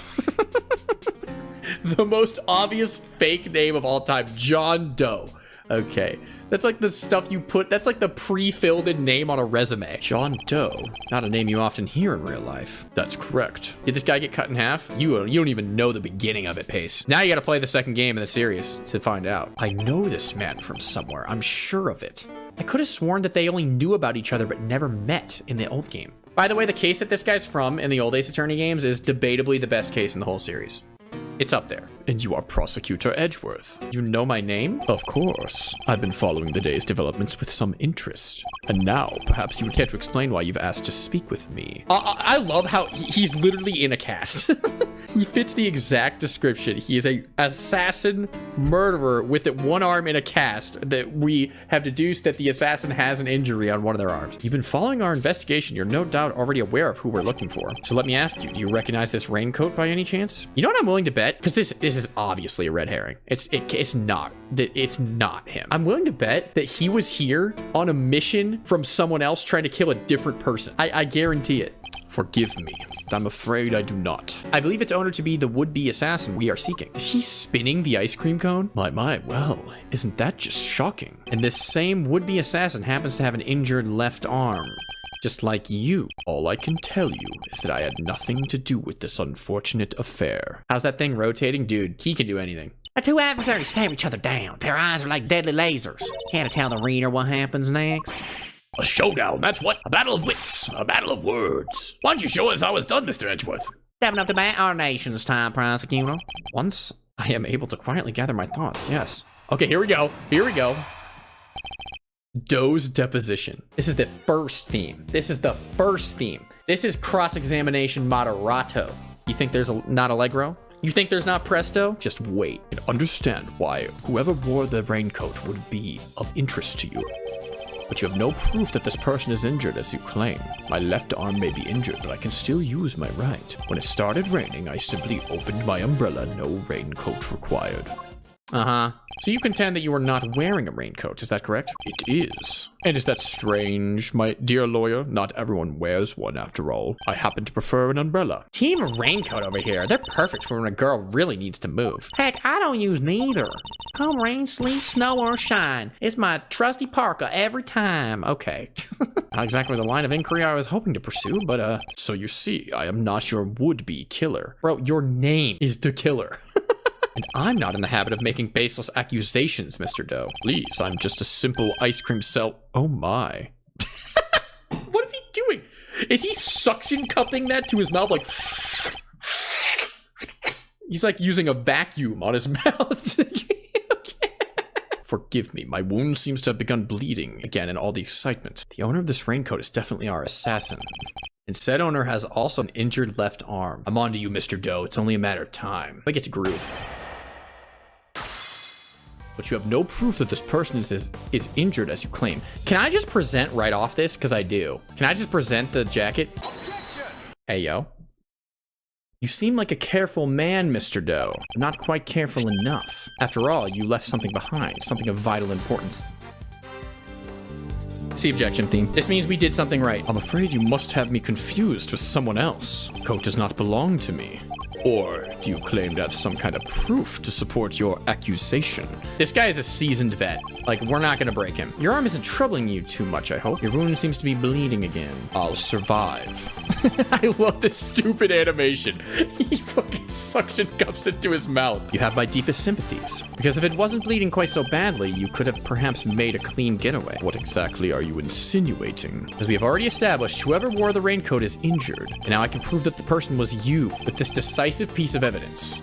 The most obvious fake name of all time, John Doe. Okay. That's like the stuff you put, that's like the pre-filled in name on a resume. John Doe, not a name you often hear in real life. That's correct. Did this guy get cut in half? You don't even know the beginning of it, Pace. Now you gotta play the second game in the series to find out. I know this man from somewhere, I'm sure of it. I could have sworn that they only knew about each other but never met in the old game. By the way, the case that this guy's from in the old Ace Attorney games is debatably the best case in the whole series. It's up there. And you are Prosecutor Edgeworth. You know my name? Of course. I've been following the day's developments with some interest. And now, perhaps you would care to explain why you've asked to speak with me. I love how he's literally in a cast. He fits the exact description. He is a assassin murderer with one arm in a cast that we have deduced that the assassin has an injury on one of their arms. You've been following our investigation. You're no doubt already aware of who we're looking for. So let me ask you, do you recognize this raincoat by any chance? You know what I'm willing to bet? Because this is obviously a red herring. It's not him. I'm willing to bet that he was here on a mission from someone else trying to kill a different person. I guarantee it. Forgive me, but I'm afraid I do not. I believe its owner to be the would-be assassin we are seeking. Is he spinning the ice cream cone? My, well, isn't that just shocking? And this same would-be assassin happens to have an injured left arm. Just like you. All I can tell you is that I had nothing to do with this unfortunate affair. How's that thing rotating? Dude, he can do anything. The two adversaries stab each other down. Their eyes are like deadly lasers. Can't tell the reader what happens next. A showdown, that's what. A battle of wits, a battle of words. Why don't you show us how it's done, Mr. Edgeworth? Stepping up to bat our nation's time, prosecutor. Once I am able to quietly gather my thoughts, yes. Okay, here we go. Here we go. Doe's deposition. This is the first theme. This is the first theme. This is cross-examination moderato. You think there's not Allegro? You think there's not Presto? Just wait. I can understand why whoever wore the raincoat would be of interest to you. But you have no proof that this person is injured as you claim. My left arm may be injured, but I can still use my right. When it started raining, I simply opened my umbrella, no raincoat required. Uh-huh. So you contend that you were not wearing a raincoat, is that correct? It is. And is that strange, my dear lawyer? Not everyone wears one after all. I happen to prefer an umbrella. Team Raincoat over here. They're perfect for when a girl really needs to move. Heck, I don't use neither. Come rain, sleet, snow, or shine. It's my trusty parka every time. Okay. Not exactly the line of inquiry I was hoping to pursue, but So you see, I am not your would-be killer. bro, your name is the killer. And I'm not in the habit of making baseless accusations, Mr. Doe. Please, I'm just a simple ice cream cell. Oh my. What is he doing? Is he suction cupping that to his mouth like... He's like using a vacuum on his mouth. Forgive me, my wound seems to have begun bleeding again in all the excitement. The owner of this raincoat is definitely our assassin. And said owner has also an injured left arm. I'm on to you, Mr. Doe. It's only a matter of time. I get to groove. But you have no proof that this person is injured as you claim. Can I just present right off this? Because I do. Can I just present the jacket? Hey, yo. You seem like a careful man, Mr. Doe. Not quite careful enough. After all, you left something behind, something of vital importance. See objection theme. This means we did something right. I'm afraid you must have me confused with someone else. The coat does not belong to me. Or do you claim to have some kind of proof to support your accusation? This guy is a seasoned vet. Like, we're not gonna break him. Your arm isn't troubling you too much, I hope. Your wound seems to be bleeding again. I'll survive. I love this stupid animation. He fucking suction cups it to his mouth. You have my deepest sympathies. Because if it wasn't bleeding quite so badly, you could have perhaps made a clean getaway. What exactly are you insinuating? As we have already established, whoever wore the raincoat is injured. And now I can prove that the person was you with this decisive piece of evidence.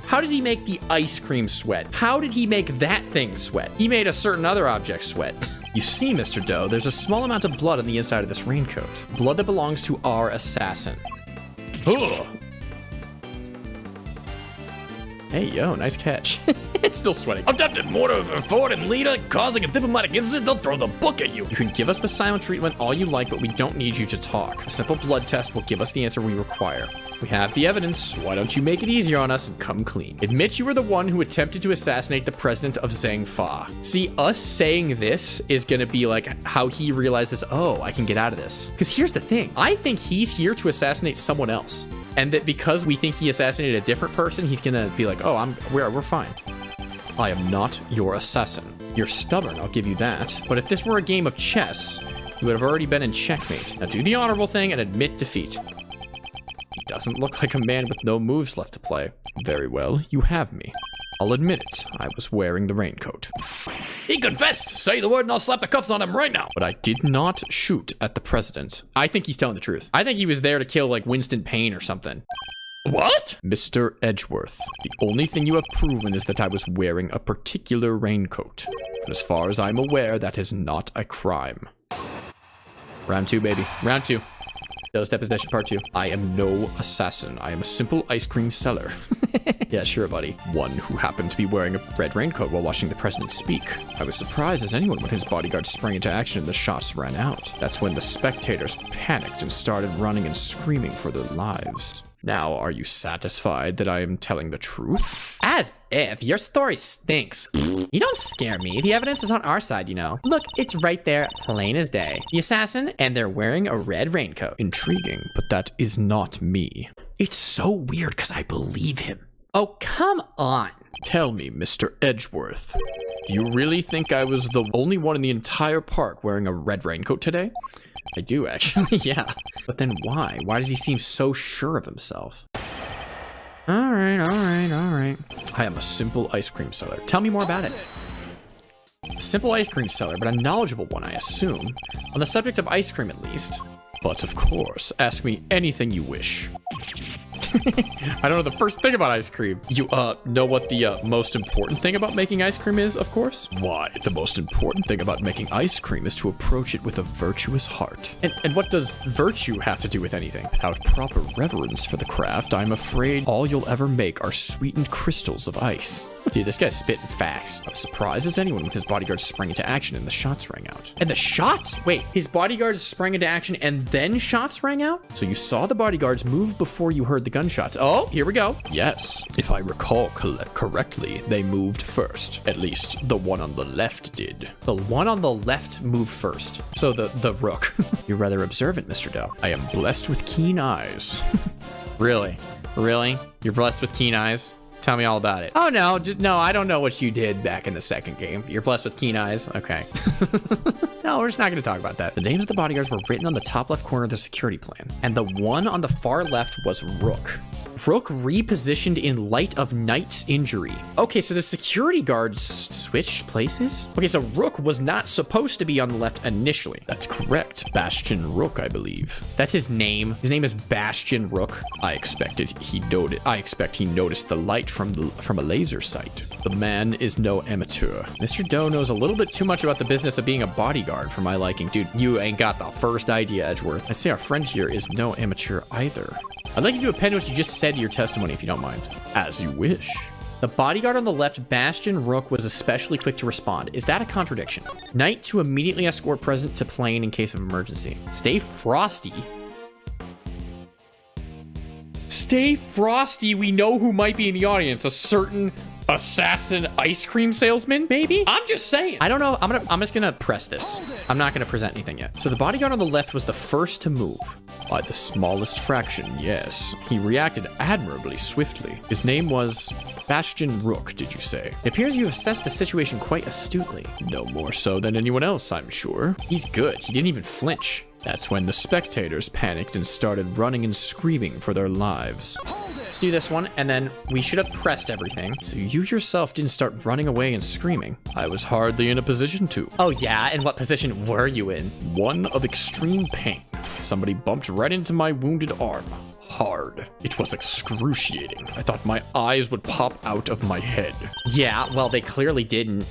How does he make the ice cream sweat? How did he make that thing sweat? He made a certain other object sweat. You see, Mr. Doe, there's a small amount of blood on the inside of this raincoat. Blood that belongs to our assassin. Ugh. Hey, yo, nice catch. It's still sweating. Attempted murder of a foreign leader causing a diplomatic incident, they'll throw the book at you. You can give us the silent treatment all you like, but we don't need you to talk. A simple blood test will give us the answer we require. We have the evidence. Why don't you make it easier on us and come clean? Admit you were the one who attempted to assassinate the president of Zhangfa. See, us saying this is gonna be like how he realizes, oh, I can get out of this. Because here's the thing. I think he's here to assassinate someone else. And that because we think he assassinated a different person, he's gonna be like, oh, we're fine. I am not your assassin. You're stubborn, I'll give you that. But if this were a game of chess, you would have already been in checkmate. Now do the honorable thing and admit defeat. He doesn't look like a man with no moves left to play. Very well, you have me. I'll admit it, I was wearing the raincoat. He confessed! Say the word and I'll slap the cuffs on him right now! But I did not shoot at the president. I think he's telling the truth. I think he was there to kill like Winston Payne or something. What? Mr. Edgeworth, the only thing you have proven is that I was wearing a particular raincoat. And as far as I'm aware, that is not a crime. Round two, baby. Round two. Doe's deposition part 2. I am no assassin. I am a simple ice cream seller. Yeah, sure, buddy. One who happened to be wearing a red raincoat while watching the president speak. I was surprised as anyone when his bodyguard sprang into action and the shots ran out. That's when the spectators panicked and started running and screaming for their lives. Now, are you satisfied that I am telling the truth? As if. Your story stinks. You don't scare me. The evidence is on our side, you know. Look, it's right there, plain as day. The assassin, and they're wearing a red raincoat. Intriguing, but that is not me. It's so weird because I believe him. Oh, come on. Tell me, Mr. Edgeworth, do you really think I was the only one in the entire park wearing a red raincoat today? I do, actually, yeah. But then why? Why does he seem so sure of himself? All right. I am a simple ice cream seller. Tell me more about it. A simple ice cream seller, but a knowledgeable one, I assume. On the subject of ice cream, at least. But of course, ask me anything you wish. I don't know the first thing about ice cream. You, know what the, most important thing about making ice cream is, of course? Why, the most important thing about making ice cream is to approach it with a virtuous heart. And what does virtue have to do with anything? Without proper reverence for the craft, I'm afraid all you'll ever make are sweetened crystals of ice. Dude, this guy's spitting facts. I'm surprised as anyone when his bodyguards sprang into action and the shots rang out. And the shots? Wait, his bodyguards sprang into action and then shots rang out? So you saw the bodyguards move before you heard the gunshots. Oh, here we go. Yes, if I recall correctly, they moved first. At least the one on the left did. The one on the left moved first. So the rook. You're rather observant, Mr. Doe. I am blessed with keen eyes. Really? Really? You're blessed with keen eyes? Tell me all about it. Oh, no. No, I don't know what you did back in the second game. You're blessed with keen eyes? Okay. No, we're just not going to talk about that. The names of the bodyguards were written on the top left corner of the security plan. And the one on the far left was Rook. Rook repositioned in light of Knight's injury. Okay, so the security guards switched places? Okay, so Rook was not supposed to be on the left initially. That's correct. Bastion Rook, I believe. That's his name. His name is Bastion Rook. I expect he noticed the light from a laser sight. The man is no amateur. Mr. Doe knows a little bit too much about the business of being a bodyguard for my liking. Dude, you ain't got the first idea, Edgeworth. I say our friend here is no amateur either. I'd like you to append what you just said to your testimony, if you don't mind. As you wish. The bodyguard on the left, Bastion Rook, was especially quick to respond. Is that a contradiction? Knight to immediately escort President to plane in case of emergency. Stay frosty. Stay frosty. We know who might be in the audience. A certain assassin ice cream salesman, maybe? I'm just saying. I don't know. I'm just gonna press this. I'm not gonna present anything yet. So the bodyguard on the left was the first to move. By the smallest fraction, yes. He reacted admirably swiftly. His name was Bastion Rook, did you say? It appears you have assessed the situation quite astutely. No more so than anyone else, I'm sure. He's good. He didn't even flinch. That's when the spectators panicked and started running and screaming for their lives. Let's do this one, and then we should have pressed everything. So you yourself didn't start running away and screaming. I was hardly in a position to. Oh yeah, and what position were you in? One of extreme pain. Somebody bumped right into my wounded arm. Hard. It was excruciating. I thought my eyes would pop out of my head. Yeah, well, they clearly didn't.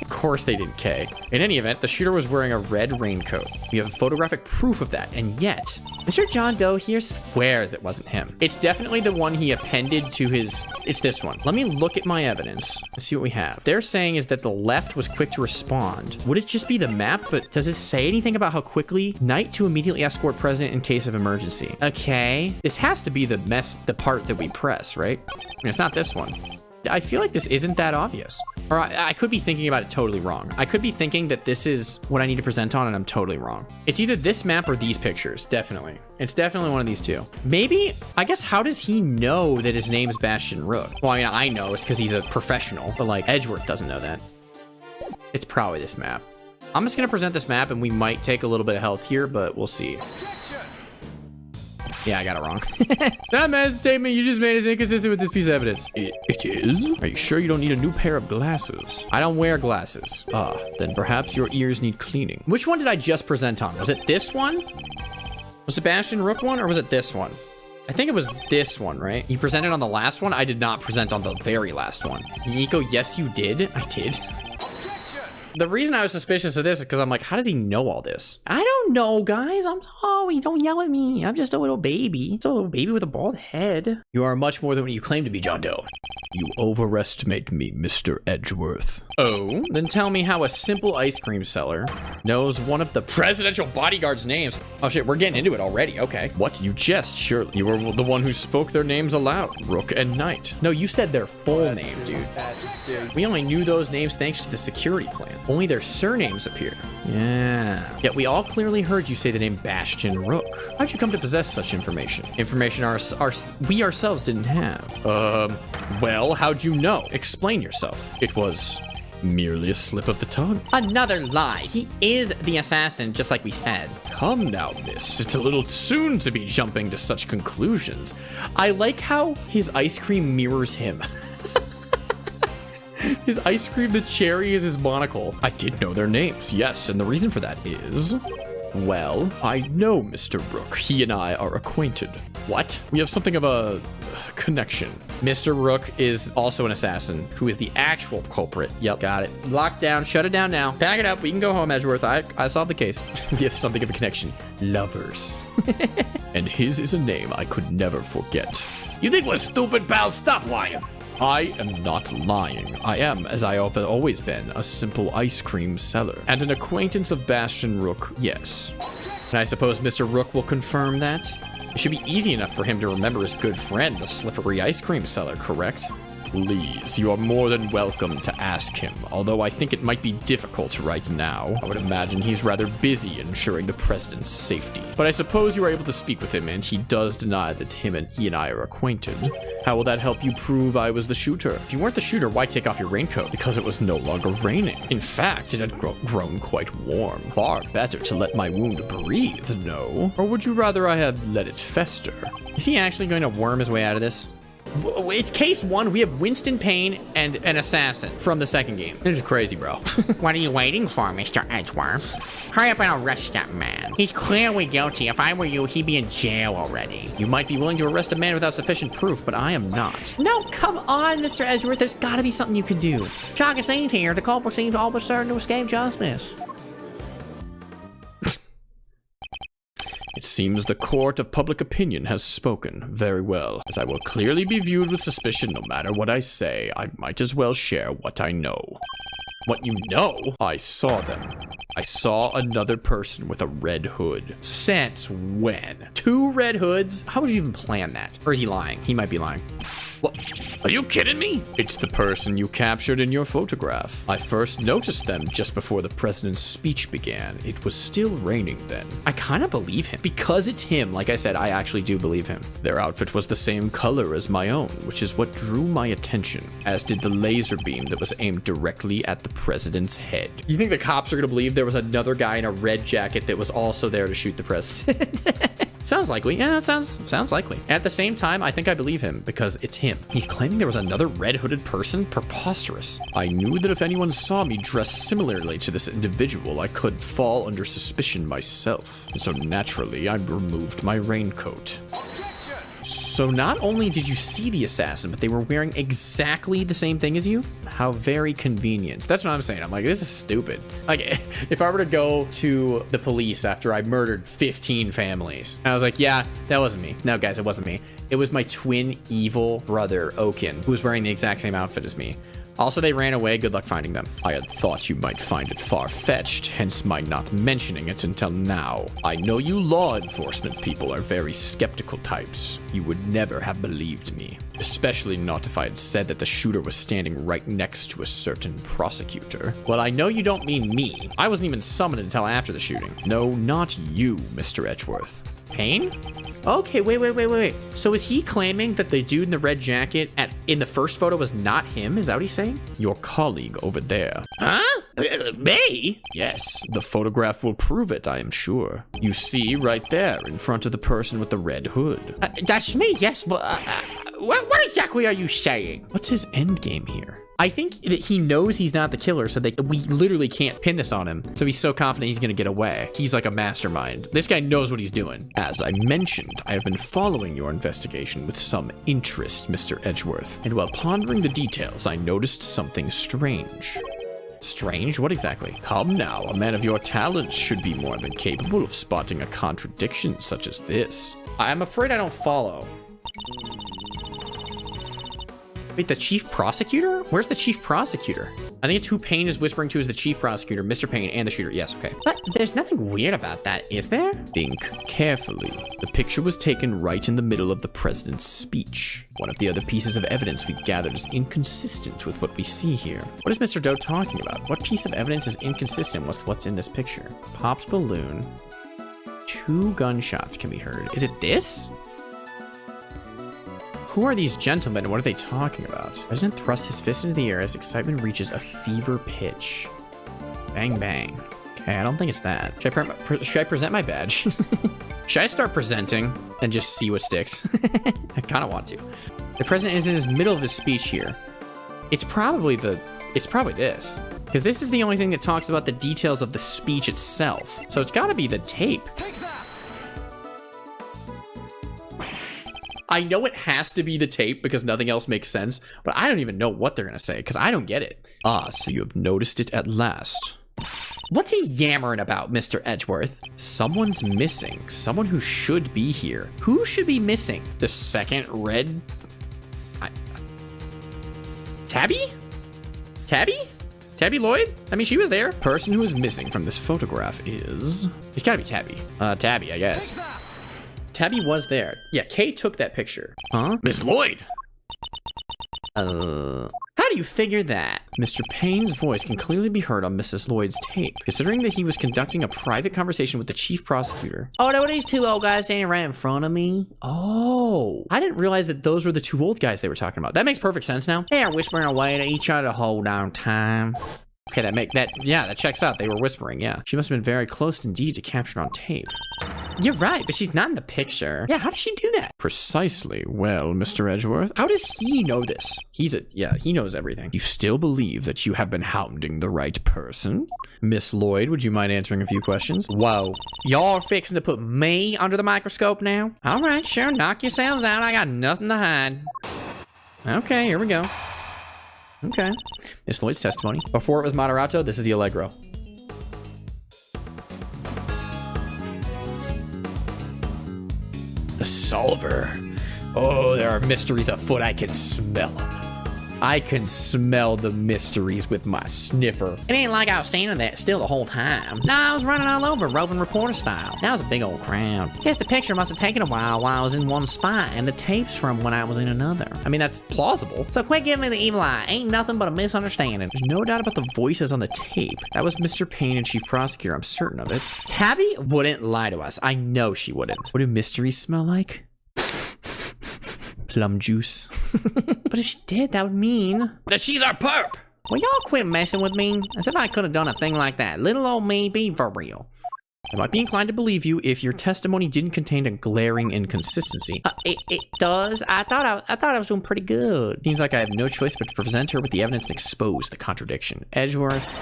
Of course they didn't, Kay. In any event, the shooter was wearing a red raincoat. We have photographic proof of that, and yet, Mr. John Doe here swears it wasn't him. It's definitely the one he appended to his... It's this one. Let me look at my evidence and see what we have. They're saying is that the left was quick to respond. Would it just be the map? But does it say anything about how quickly? Knight to immediately escort President in case of emergency. Okay. This has to be the part that we press, right? I mean, it's not this one. I feel like this isn't that obvious. Or I could be thinking about it totally wrong. I could be thinking that this is what I need to present on and I'm totally wrong. It's either this map or these pictures, definitely. It's definitely one of these two. Maybe, I guess, how does he know that his name is Bastion Rook? Well, I mean, I know it's because he's a professional, but like Edgeworth doesn't know that. It's probably this map. I'm just gonna present this map and we might take a little bit of health here, but we'll see. Yeah, I got it wrong. That man's statement you just made is inconsistent with this piece of evidence. It is? Are you sure you don't need a new pair of glasses? I don't wear glasses. Ah, then perhaps your ears need cleaning. Which one did I just present on? Was it this one? Was it Bastion Rook one or was it this one? I think it was this one, right? You presented on the last one? I did not present on the very last one. Niko, yes, you did. I did. The reason I was suspicious of this is because I'm like, how does he know all this? I don't know, guys. I'm sorry. Don't yell at me. I'm just a little baby. Just a little baby with a bald head. You are much more than what you claim to be, John Doe. You overestimate me, Mr. Edgeworth. Oh? Then tell me how a simple ice cream seller knows one of the presidential bodyguard's names. Oh shit, we're getting into it already. Okay. What? You jest, surely. You were the one who spoke their names aloud. Rook and Knight. No, you said their full name, dude. We only knew those names thanks to the security plan. Only their surnames appear. Yeah. Yet we all clearly heard you say the name Bastion Rook. How'd you come to possess such information? Information we ourselves didn't have. Well, how'd you know? Explain yourself. It was merely a slip of the tongue. Another lie. He is the assassin, just like we said. Come now, miss. It's a little soon to be jumping to such conclusions. I like how his ice cream mirrors him. His ice cream, the cherry is his monocle. I did know their names, yes, and the reason for that is... Well, I know Mr. Rook. He and I are acquainted. What? We have something of a connection. Mr. Rook is also an assassin who is the actual culprit. Yep, got it. Locked down. Shut it down now. Pack it up. We can go home, Edgeworth. I solved the case. We have something of a connection. Lovers. And his is a name I could never forget. You think we're stupid, pal? Stop lying. I am not lying. I am, as I have always been, a simple ice cream seller. And an acquaintance of Bastion Rook, yes. And I suppose Mr. Rook will confirm that? It should be easy enough for him to remember his good friend, the slippery ice cream seller, correct? Please, you are more than welcome to ask him, although I think it might be difficult right now. I would imagine he's rather busy ensuring the president's safety. But I suppose you are able to speak with him, and he does deny that he and I are acquainted. How will that help you prove I was the shooter? If you weren't the shooter, why take off your raincoat? Because it was no longer raining. In fact, it had grown quite warm. Far better to let my wound breathe, no? Or would you rather I had let it fester? Is he actually going to worm his way out of this? It's case one. We have Winston Payne and an assassin from the second game. This is crazy, bro. What are you waiting for, Mr. Edgeworth? Hurry up and arrest that man. He's clearly guilty. If I were you, he'd be in jail already. You might be willing to arrest a man without sufficient proof, but I am not. No, come on, Mr. Edgeworth. There's got to be something you can do. Shocking scenes here. The culprit seems all but certain to escape justice. It seems the court of public opinion has spoken. Very well. As I will clearly be viewed with suspicion no matter what I say, I might as well share what I know. What you know? I saw them. I saw another person with a red hood. Since when? 2 red hoods? How would you even plan that? Or is he lying? He might be lying. What? Are you kidding me? It's the person you captured in your photograph. I first noticed them just before the president's speech began. It was still raining then. I kind of believe him. Because it's him, like I said, I actually do believe him. Their outfit was the same color as my own, which is what drew my attention, as did the laser beam that was aimed directly at the president's head. You think the cops are going to believe there was another guy in a red jacket that was also there to shoot the president? Sounds likely. Yeah, it sounds likely. At the same time, I think I believe him because it's him. He's claiming there was another red-hooded person? Preposterous. I knew that if anyone saw me dressed similarly to this individual, I could fall under suspicion myself. And so naturally, I removed my raincoat. So not only did you see the assassin, but they were wearing exactly the same thing as you? How very convenient. That's what I'm saying. I'm like, this is stupid. Like, if I were to go to the police after I murdered 15 families, I was like, yeah, that wasn't me. No, guys, it wasn't me. It was my twin evil brother, Oaken, who was wearing the exact same outfit as me. Also, they ran away. Good luck finding them. I had thought you might find it far-fetched, hence my not mentioning it until now. I know you law enforcement people are very skeptical types. You would never have believed me, especially not if I had said that the shooter was standing right next to a certain prosecutor. Well, I know you don't mean me. I wasn't even summoned until after the shooting. No, not you, Mr. Edgeworth. Payne? Okay, wait. So is he claiming that the dude in the red jacket in the first photo was not him? Is that what he's saying? Your colleague over there. Huh? Me? Yes, the photograph will prove it, I am sure. You see right there in front of the person with the red hood. That's me, yes, but what exactly are you saying? What's his end game here? I think that he knows he's not the killer, so we literally can't pin this on him. So he's so confident he's gonna get away. He's like a mastermind. This guy knows what he's doing. As I mentioned, I have been following your investigation with some interest, Mr. Edgeworth. And while pondering the details, I noticed something strange. Strange? What exactly? Come now, a man of your talents should be more than capable of spotting a contradiction such as this. I'm afraid I don't follow. Wait, the chief prosecutor? Where's the chief prosecutor? I think it's who Payne is whispering to is the chief prosecutor, Mr. Payne, and the shooter. Yes, okay. But there's nothing weird about that, is there? Think carefully. The picture was taken right in the middle of the president's speech. One of the other pieces of evidence we gathered is inconsistent with what we see here. What is Mr. Doe talking about? What piece of evidence is inconsistent with what's in this picture? Popped balloon. 2 gunshots can be heard. Is it this? Who are these gentlemen? What are they talking about? President thrusts his fist into the air as excitement reaches a fever pitch. Bang, bang. Okay, I don't think it's that. Should I present my badge? Should I start presenting and just see what sticks? I kind of want to. The president is in the middle of his speech here. It's probably the It's probably this. Because this is the only thing that talks about the details of the speech itself. So it's gotta be the tape. I know it has to be the tape because nothing else makes sense, but I don't even know what they're gonna say because I don't get it. Ah, so you have noticed it at last. What's he yammering about, Mr. Edgeworth? Someone's missing. Someone who should be here. Who should be missing? The second red... Tabby? Tabby? Tabby Lloyd? I mean, she was there. Person who is missing from this photograph is... It's gotta be Tabby. Tabby, I guess. Tabby was there. Yeah, Kay took that picture. Huh? Miss Lloyd. How do you figure that? Mr. Payne's voice can clearly be heard on Mrs. Lloyd's tape, considering that he was conducting a private conversation with the chief prosecutor. Oh, there were these two old guys standing right in front of me. Oh, I didn't realize that those were the two old guys they were talking about. That makes perfect sense now. They are whispering away to each other the whole darn time. Okay, that checks out. They were whispering, yeah. She must have been very close indeed to capture on tape. You're right, but she's not in the picture. Yeah, how did she do that? Precisely. Well, Mr. Edgeworth, How does he know this? He knows everything. you still believe that you have been hounding the right person? Miss Lloyd, would you mind answering a few questions? Whoa. Y'all are fixing to put me under the microscope now? All right, sure, knock yourselves out. I got nothing to hide. Okay, here we go. Okay. Miss Lloyd's testimony. Before it was moderato, this is the allegro. The solver. Oh, there are mysteries afoot. I can smell them. I can smell the mysteries with my sniffer. It ain't like I was standing there still the whole time. Nah, I was running all over, roving reporter style. That was a big old crowd. Guess the picture must have taken a while I was in one spot, and the tape's from when I was in another. I mean, that's plausible. So quit giving me the evil eye. Ain't nothing but a misunderstanding. There's no doubt about the voices on the tape. That was Mr. Payne and Chief Prosecutor. I'm certain of it. Tabby wouldn't lie to us. I know she wouldn't. What do mysteries smell like? Plum juice. But if she did, that would mean... That she's our perp. Will y'all quit messing with me? As if I could have done a thing like that. Little old me be for real. I might be inclined to believe you if your testimony didn't contain a glaring inconsistency. It does. I thought I was doing pretty good. Seems like I have no choice but to present her with the evidence and expose the contradiction. Edgeworth,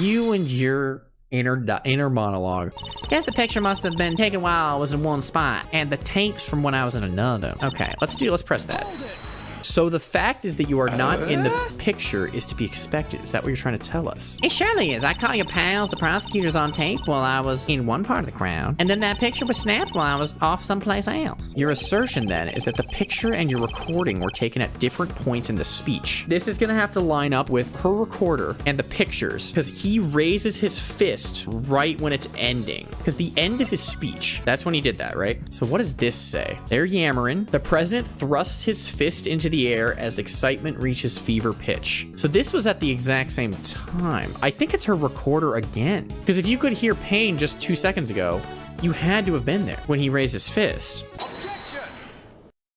You and your inner monologue. Guess the picture must have been taken while I was in one spot, and the tape's from when I was in another. Okay, let's press that. So the fact is that you are not in the picture is to be expected. Is that what you're trying to tell us? It surely is. I caught your pals, the prosecutors, on tape while I was in one part of the crowd, and then that picture was snapped while I was off someplace else. Your assertion then is that the picture and your recording were taken at different points in the speech. This is gonna have to line up with her recorder and the pictures because he raises his fist right when it's ending. Because the end of his speech, that's when he did that, right? So what does this say? They're yammering. The president thrusts his fist into the air as excitement reaches fever pitch. So this was at the exact same time. I think it's her recorder again. Because if you could hear Payne just 2 seconds ago, you had to have been there when he raised his fist.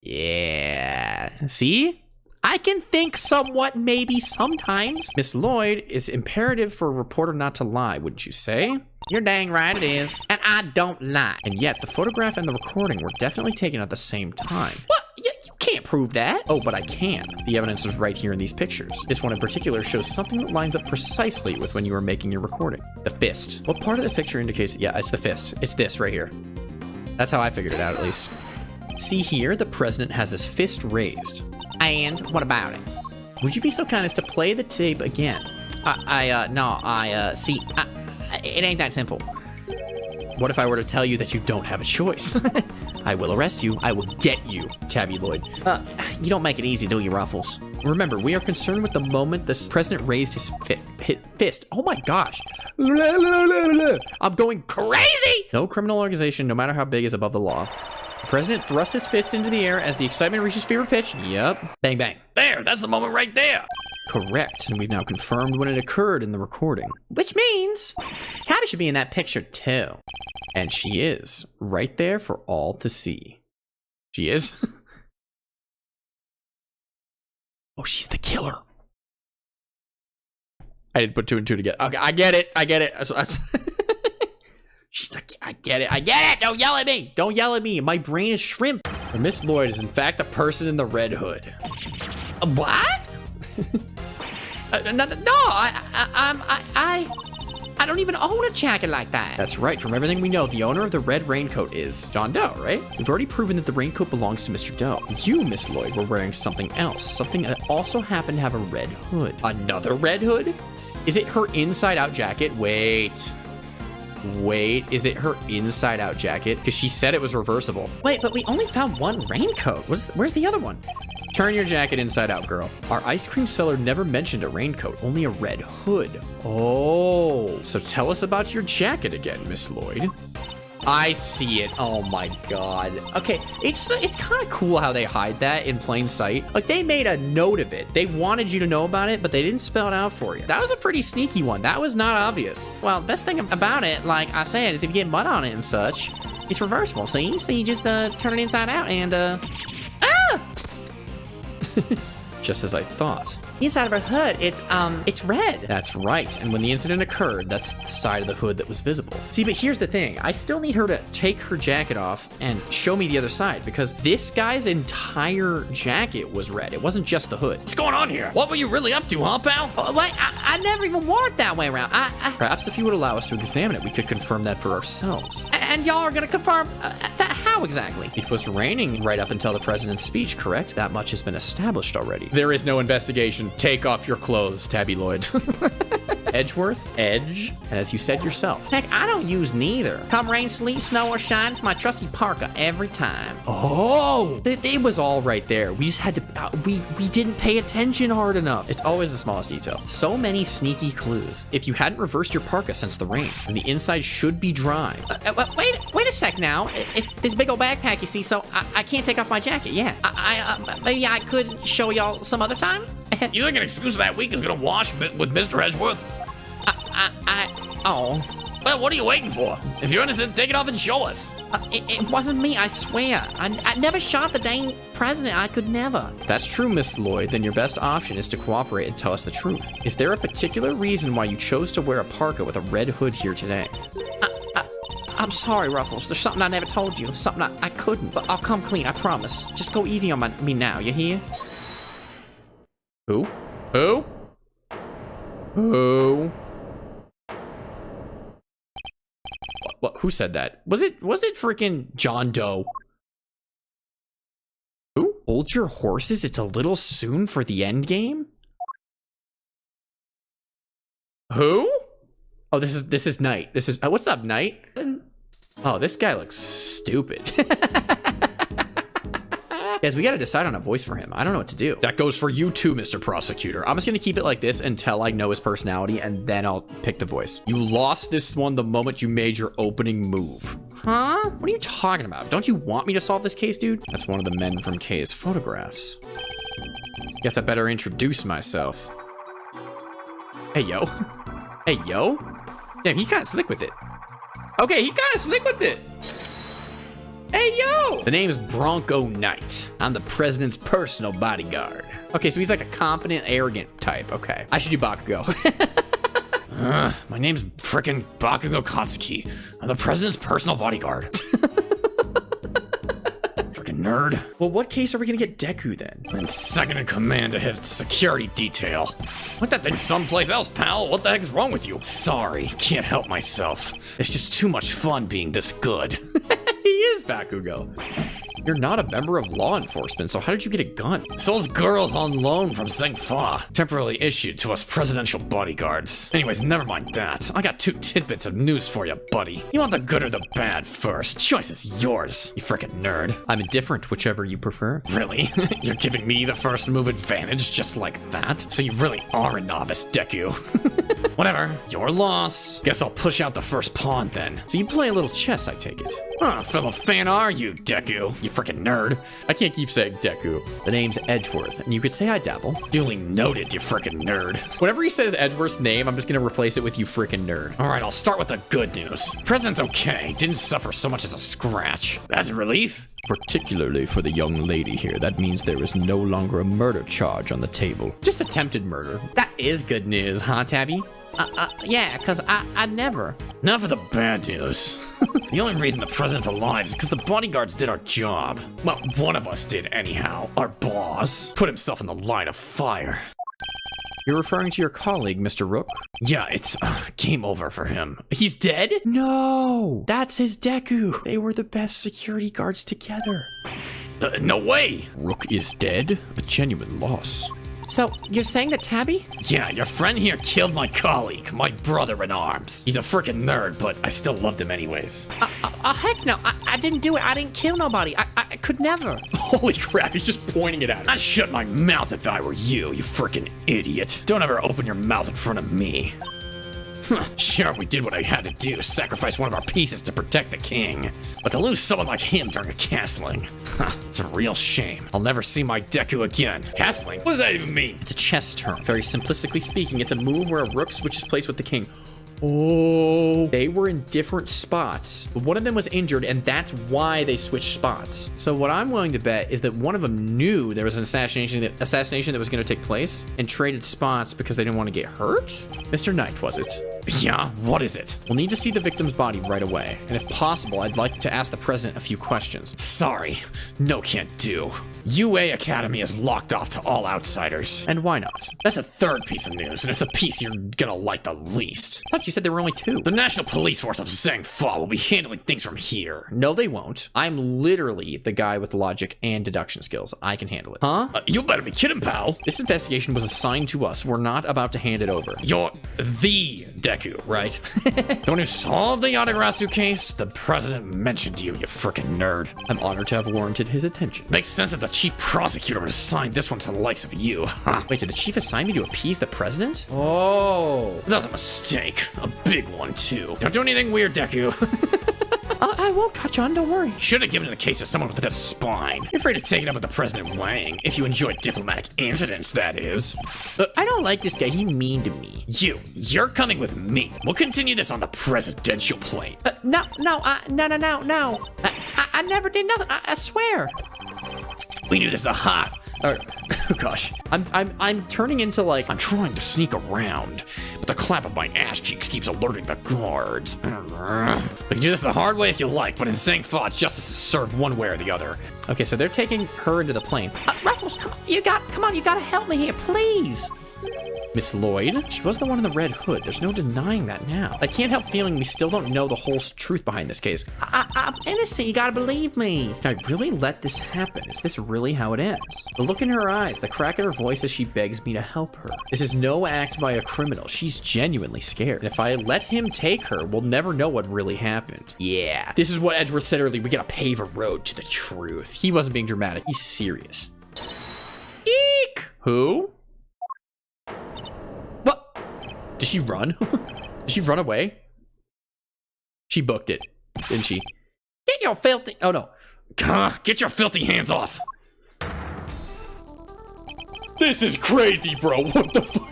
Yeah. See? I can think somewhat, maybe sometimes. Miss Lloyd, is imperative for a reporter not to lie, wouldn't you say? You're dang right it is, and I don't lie. And yet, the photograph and the recording were definitely taken at the same time. What? You can't prove that. Oh, but I can. The evidence is right here in these pictures. This one in particular shows something that lines up precisely with when you were making your recording. The fist. What part of the picture indicates it? Yeah, it's the fist. It's this right here. That's how I figured it out, at least. See here, the president has his fist raised. And what about it? Would you be so kind as to play the tape again? See, it ain't that simple. What if I were to tell you that you don't have a choice? I will arrest you. I will get you, Tabby Lloyd. You don't make it easy, do you, Ruffles? Remember, we are concerned with the moment the president raised his fist. Oh my gosh. I'm going crazy! No criminal organization, no matter how big, is above the law. The president thrusts his fist into the air as the excitement reaches fever pitch. Yep. Bang, bang. There, that's the moment right there. Correct, and we've now confirmed when it occurred in the recording. Which means Tabby should be in that picture too. And she is, right there for all to see. She is? Oh, she's the killer. I didn't put 2 and 2 together. Okay, I get it. I get it. Don't yell at me. Don't yell at me. My brain is shrimp. Miss Lloyd is in fact the person in the red hood. What? I don't even own a jacket like that. That's right. From everything we know, the owner of the red raincoat is John Doe, right? We've already proven that the raincoat belongs to Mr. Doe. You, Miss Lloyd, were wearing something else. Something that also happened to have a red hood. Another red hood? Is it her inside-out jacket? Wait, is it her inside-out jacket? Because she said it was reversible. Wait, but we only found one raincoat. Where's the other one? Turn your jacket inside out, girl. Our ice cream seller never mentioned a raincoat, only a red hood. Oh, so tell us about your jacket again, Miss Lloyd. I see it. Oh my god. Okay, it's kind of cool how they hide that in plain sight. Like, they made a note of it. They wanted you to know about it, but they didn't spell it out for you. That was a pretty sneaky one. That was not obvious. Well, best thing about it, like I said, is if you get mud on it and such, it's reversible. See? So you just turn it inside out and Just as I thought. the inside of her hood, it's red. That's right, and when the incident occurred, that's the side of the hood that was visible. See, but here's the thing. I still need her to take her jacket off and show me the other side, because this guy's entire jacket was red. It wasn't just the hood. What's going on here? What were you really up to, huh, pal? Oh, wait, I never even wore it that way around. Perhaps if you would allow us to examine it, we could confirm that for ourselves. And y'all are gonna confirm that how exactly? It was raining right up until the president's speech, correct? That much has been established already. There is no investigation. Take off your clothes, Tabby Lloyd. Edgeworth, Edge, and as you said yourself. Heck, I don't use neither. Come rain, sleet, snow, or shine, it's my trusty parka every time. Oh, it was all right there. We just had to, we didn't pay attention hard enough. It's always the smallest detail. So many sneaky clues. If you hadn't reversed your parka since the rain, and the inside should be dry. Wait a sec now. It's this big old backpack, you see, so I can't take off my jacket, yeah. Maybe I could show y'all some other time? You think an excuse that week is gonna wash with Mr. Edgeworth? Oh. Well, what are you waiting for? If you're innocent, take it off and show us. It wasn't me, I swear. I never shot the dang president. I could never. If that's true, Miss Lloyd, then your best option is to cooperate and tell us the truth. Is there a particular reason why you chose to wear a parka with a red hood here today? I'm sorry, Ruffles. There's something I never told you. Something I couldn't, but I'll come clean, I promise. Just go easy on me now, you hear? Who? Who? Who? What? Who said that? Was it freaking John Doe? Who? Hold your horses, it's a little soon for the end game? Who? Oh, this is Knight. This is what's up, Knight? Oh, this guy looks stupid. Guys, we gotta decide on a voice for him. I don't know what to do. That goes for you too, Mr. Prosecutor. I'm just gonna keep it like this until I know his personality, and then I'll pick the voice. You lost this one the moment you made your opening move. Huh? What are you talking about? Don't you want me to solve this case, dude? That's one of the men from Kay's photographs. Guess I better introduce myself. Hey, yo. Hey, yo. Damn, he's kind of slick with it. Okay, he kind of slick with it. Hey, yo! The name's Bronco Knight. I'm the president's personal bodyguard. Okay, so he's like a confident, arrogant type. Okay. I should do Bakugo. My name's frickin' Bakugo Katsuki. I'm the president's personal bodyguard. Frickin' nerd. Well, what case are we gonna get Deku then? I'm second in command to hit security detail. Put that thing someplace else, pal. What the heck's wrong with you? Sorry, can't help myself. It's just too much fun being this good. He is Bakugo. You're not a member of law enforcement, so how did you get a gun? So those girls on loan from Zhengfa, temporarily issued to us presidential bodyguards. Anyways, never mind that. I got two tidbits of news for you, buddy. You want the good or the bad first? Choice is yours, you frickin' nerd. I'm indifferent, whichever you prefer. Really? You're giving me the first move advantage just like that? So you really are a novice, Deku. Whatever, your loss. Guess I'll push out the first pawn then. So you play a little chess, I take it. Fellow fan are you, Deku? You frickin' nerd. I can't keep saying Deku. The name's Edgeworth, and you could say I dabble. Duly noted, you frickin' nerd. Whenever he says Edgeworth's name, I'm just gonna replace it with you frickin' nerd. Alright, I'll start with the good news. President's okay. Didn't suffer so much as a scratch. That's a relief. Particularly for the young lady here, that means there is no longer a murder charge on the table. Just attempted murder. That is good news, huh, Tabby? Yeah, because I never. Now for the bad news. The only reason the president's alive is because the bodyguards did our job. Well, one of us did anyhow. Our boss put himself in the line of fire. You're referring to your colleague, Mr. Rook? Yeah, it's game over for him. He's dead? No! That's his Deku! They were the best security guards together. No way! Rook is dead? A genuine loss. So, you're saying that Tabby? Yeah, your friend here killed my colleague, my brother in arms. He's a freaking nerd, but I still loved him anyways. Heck no. I didn't do it. I didn't kill nobody. I could never. Holy crap, he's just pointing it at me. I'd shut my mouth if I were you, you freaking idiot. Don't ever open your mouth in front of me. Sure, we did what I had to do, sacrifice one of our pieces to protect the king. But to lose someone like him during a castling, it's a real shame. I'll never see my Deku again. Castling? What does that even mean? It's a chess term. Very simplistically speaking, it's a move where a rook switches place with the king. Oh, they were in different spots, but one of them was injured, and that's why they switched spots. So what I'm willing to bet is that one of them knew there was an assassination that was going to take place and traded spots because they didn't want to get hurt. Mr. Knight, was it? Yeah, what is it? We'll need to see the victim's body right away, and if possible, I'd like to ask the president a few questions. Sorry, no can't do. UA Academy is locked off to all outsiders. And why not? That's a third piece of news, and it's a piece you're gonna like the least. I thought you said there were only two. The National Police Force of Zhengfa will be handling things from here. No, they won't. I'm literally the guy with logic and deduction skills. I can handle it. Huh? You better be kidding, pal. This investigation was assigned to us. We're not about to hand it over. You're the Deku, right? The one who solved the Yatagarasu case? The president mentioned you frickin' nerd. I'm honored to have warranted his attention. Makes sense that the chief prosecutor would assign this one to the likes of you. Huh? Wait, did the chief assign me to appease the president? Oh. That was a mistake. A big one, too. Don't do anything weird, Deku. I won't catch on, don't worry. Should have given it the case to someone with a good spine. You're afraid to take it up with the President Wang, if you enjoy diplomatic incidents, that is. I don't like this guy. He's mean to me. You're coming with me. We'll continue this on the presidential plane. No. I never did nothing. I swear. We knew this the hot. Oh gosh, I'm turning into like I'm trying to sneak around, but the clap of my ass cheeks keeps alerting the guards. We can do this the hard way if you like, but in Zhengfa, justice is served one way or the other. Okay, so they're taking her into the plane. Ruffles, come on, you gotta help me here, please. Miss Lloyd? She was the one in the red hood. There's no denying that now. I can't help feeling we still don't know the whole truth behind this case. I'm innocent, you gotta believe me. Can I really let this happen? Is this really how it ends? The look in her eyes, the crack in her voice as she begs me to help her. This is no act by a criminal. She's genuinely scared. And if I let him take her, we'll never know what really happened. Yeah, this is what Edgeworth said earlier. We gotta pave a road to the truth. He wasn't being dramatic. He's serious. Eek! Who? What? Did she run? Did she run away? She booked it, didn't she? Get your filthy... Oh no. Get your filthy hands off. This is crazy, bro. What the fuck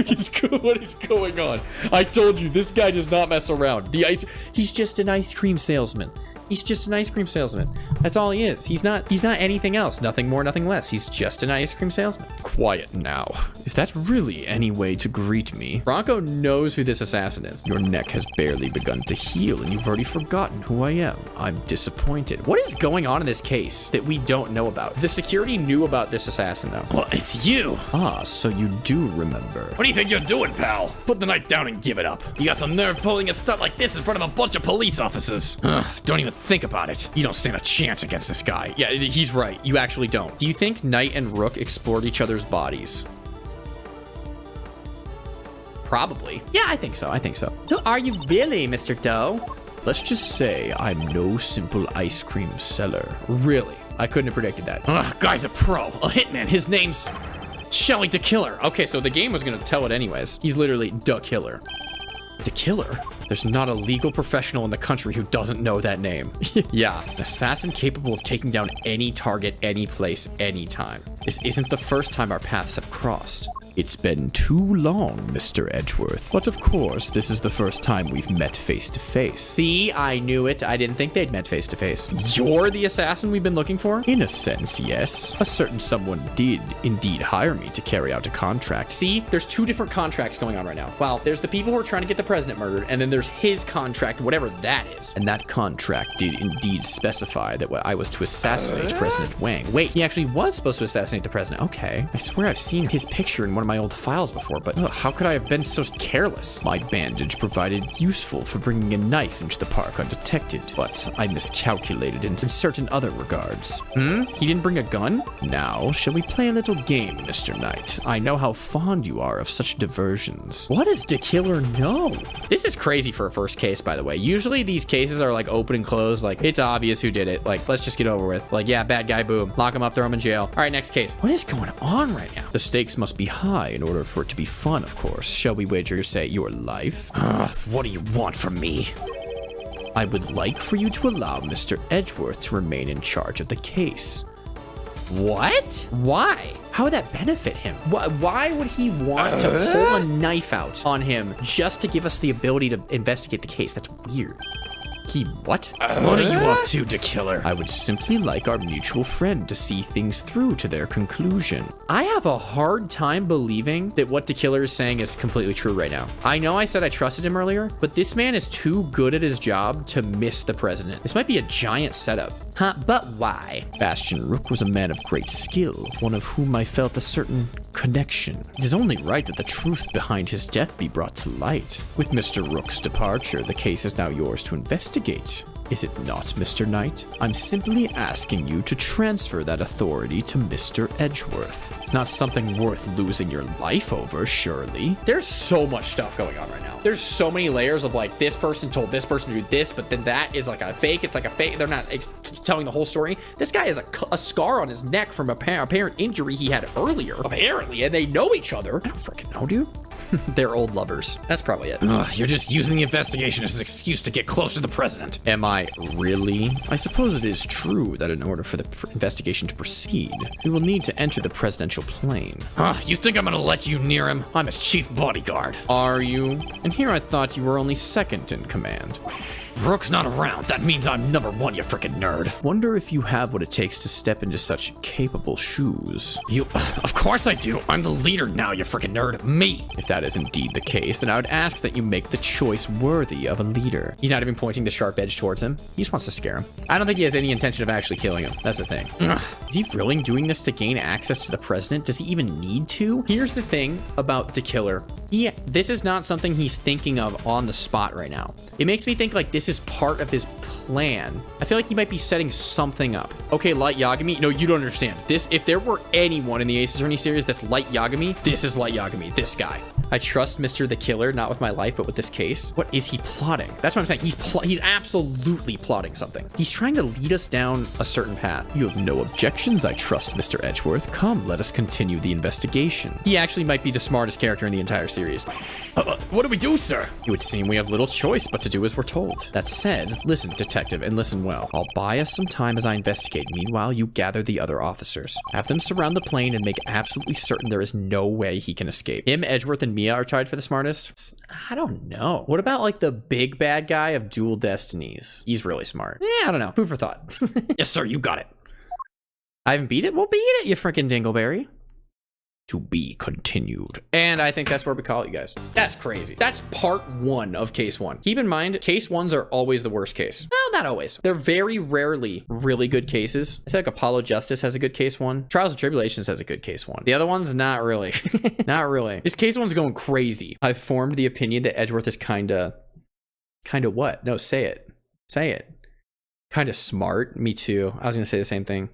what is going on? I told you, this guy does not mess around. He's just an ice cream salesman. He's just an ice cream salesman. That's all he is. He's not anything else. Nothing more, nothing less. He's just an ice cream salesman. Quiet now. Is that really any way to greet me? Bronco knows who this assassin is. Your neck has barely begun to heal and you've already forgotten who I am. I'm disappointed. What is going on in this case that we don't know about? The security knew about this assassin though. Well, it's you. Ah, so you do remember. What do you think you're doing, pal? Put the knife down and give it up. You got some nerve pulling a stunt like this in front of a bunch of police officers. Don't even think about it. You don't stand a chance against this guy. Yeah, he's right. You actually don't. Do you think Knight and Rook explored each other's bodies? Probably. Yeah, I think so. Who are you really, Mr. Doe? Let's just say I'm no simple ice cream seller. Really? I couldn't have predicted that. Guy's a pro. A hitman. His name's Shelly the Killer. Okay, so the game was gonna tell it anyways. He's literally the killer. The killer? There's not a legal professional in the country who doesn't know that name. Yeah, an assassin capable of taking down any target, any place, anytime. This isn't the first time our paths have crossed. It's been too long, Mr. Edgeworth. But of course, this is the first time we've met face to face. See, I knew it. I didn't think they'd met face to face. You're the assassin we've been looking for? In a sense, yes. A certain someone did indeed hire me to carry out a contract. See, there's two different contracts going on right now. Well, there's the people who are trying to get the president murdered, and then there's his contract, whatever that is. And that contract did indeed specify that I was to assassinate President Wang. Wait, he actually was supposed to assassinate the president. Okay. I swear I've seen his picture in one of of my old files before, but how could I have been so careless? My bandage proved useful for bringing a knife into the park undetected, but I miscalculated in certain other regards. He didn't bring a gun? Now, shall we play a little game, Mr. Knight? I know how fond you are of such diversions. What does the killer know? This is crazy for a first case, by the way. Usually these cases are like open and closed. Like, it's obvious who did it. Like, let's just get over with. Like, yeah, bad guy, boom. Lock him up, throw him in jail. All right, next case. What is going on right now? The stakes must be high in order for it to be fun, of course. Shall we wager, say, your life? What do you want from me? I would like for you to allow Mr. Edgeworth to remain in charge of the case. What? Why? How would that benefit him? Why would he want to pull a knife out on him just to give us the ability to investigate the case? That's weird. What? What are you up to, the killer? I would simply like our mutual friend to see things through to their conclusion. I have a hard time believing that what the killer is saying is completely true right now. I know I said I trusted him earlier, but this man is too good at his job to miss the president. This might be a giant setup. Huh, but why? Bastian Rook was a man of great skill, one of whom I felt a certain connection. It is only right that the truth behind his death be brought to light. With Mr. Rook's departure, the case is now yours to investigate. Is it not, Mr. Knight? I'm simply asking you to transfer that authority to Mr. Edgeworth. It's not something worth losing your life over, surely. There's so much stuff going on right now. There's so many layers of like, this person told this person to do this, but then that is like a fake. It's like a fake. They're not telling the whole story. This guy has a scar on his neck from a apparent injury he had earlier, apparently, and they know each other. I don't freaking know, dude. They're old lovers. That's probably it. You're just using the investigation as an excuse to get close to the president. Am I really? I suppose it is true that in order for the investigation to proceed, we will need to enter the presidential plane. You think I'm gonna let you near him? I'm his chief bodyguard. Are you? And here I thought you were only second in command. Rook's not around. That means I'm number one, you freaking nerd. Wonder if you have what it takes to step into such capable shoes. Of course I do. I'm the leader now, you freaking nerd. Me. If that is indeed the case, then I would ask that you make the choice worthy of a leader. He's not even pointing the sharp edge towards him. He just wants to scare him. I don't think he has any intention of actually killing him. That's the thing. Is he really doing this to gain access to the president? Does he even need to? Here's the thing about the killer. This is not something he's thinking of on the spot right now. It makes me think like this is part of his plan. I feel like he might be setting something up. Okay, Light Yagami. No, you don't understand. If there were anyone in the Ace Attorney series that's Light Yagami, this is Light Yagami, this guy. I trust Mr. the Killer, not with my life, but with this case. What is he plotting? That's what I'm saying. He's absolutely plotting something. He's trying to lead us down a certain path. You have no objections, I trust, Mr. Edgeworth. Come, let us continue the investigation. He actually might be the smartest character in the entire series. What do we do, sir? It would seem we have little choice but to do as we're told. That said, listen, detective, and listen well. I'll buy us some time as I investigate. Meanwhile, you gather the other officers. Have them surround the plane and make absolutely certain there is no way he can escape. Him, Edgeworth, and Mia are tied for the smartest? I don't know. What about like the big bad guy of Dual Destinies? He's really smart. I don't know. Food for thought. Yes, sir, you got it. I haven't beat it? Well, beat it, you freaking dingleberry. To be continued. And I think that's where we call it, you guys. That's crazy. That's part 1 of case 1. Keep in mind, case 1s are always the worst case. Well, not always. They're very rarely really good cases. It's like Apollo Justice has a good case 1. Trials and Tribulations has a good case 1. The other ones, not really. Not really. This case 1's going crazy. I've formed the opinion that Edgeworth is kinda what? No, say it. Say it. Kinda smart. Me too. I was gonna say the same thing.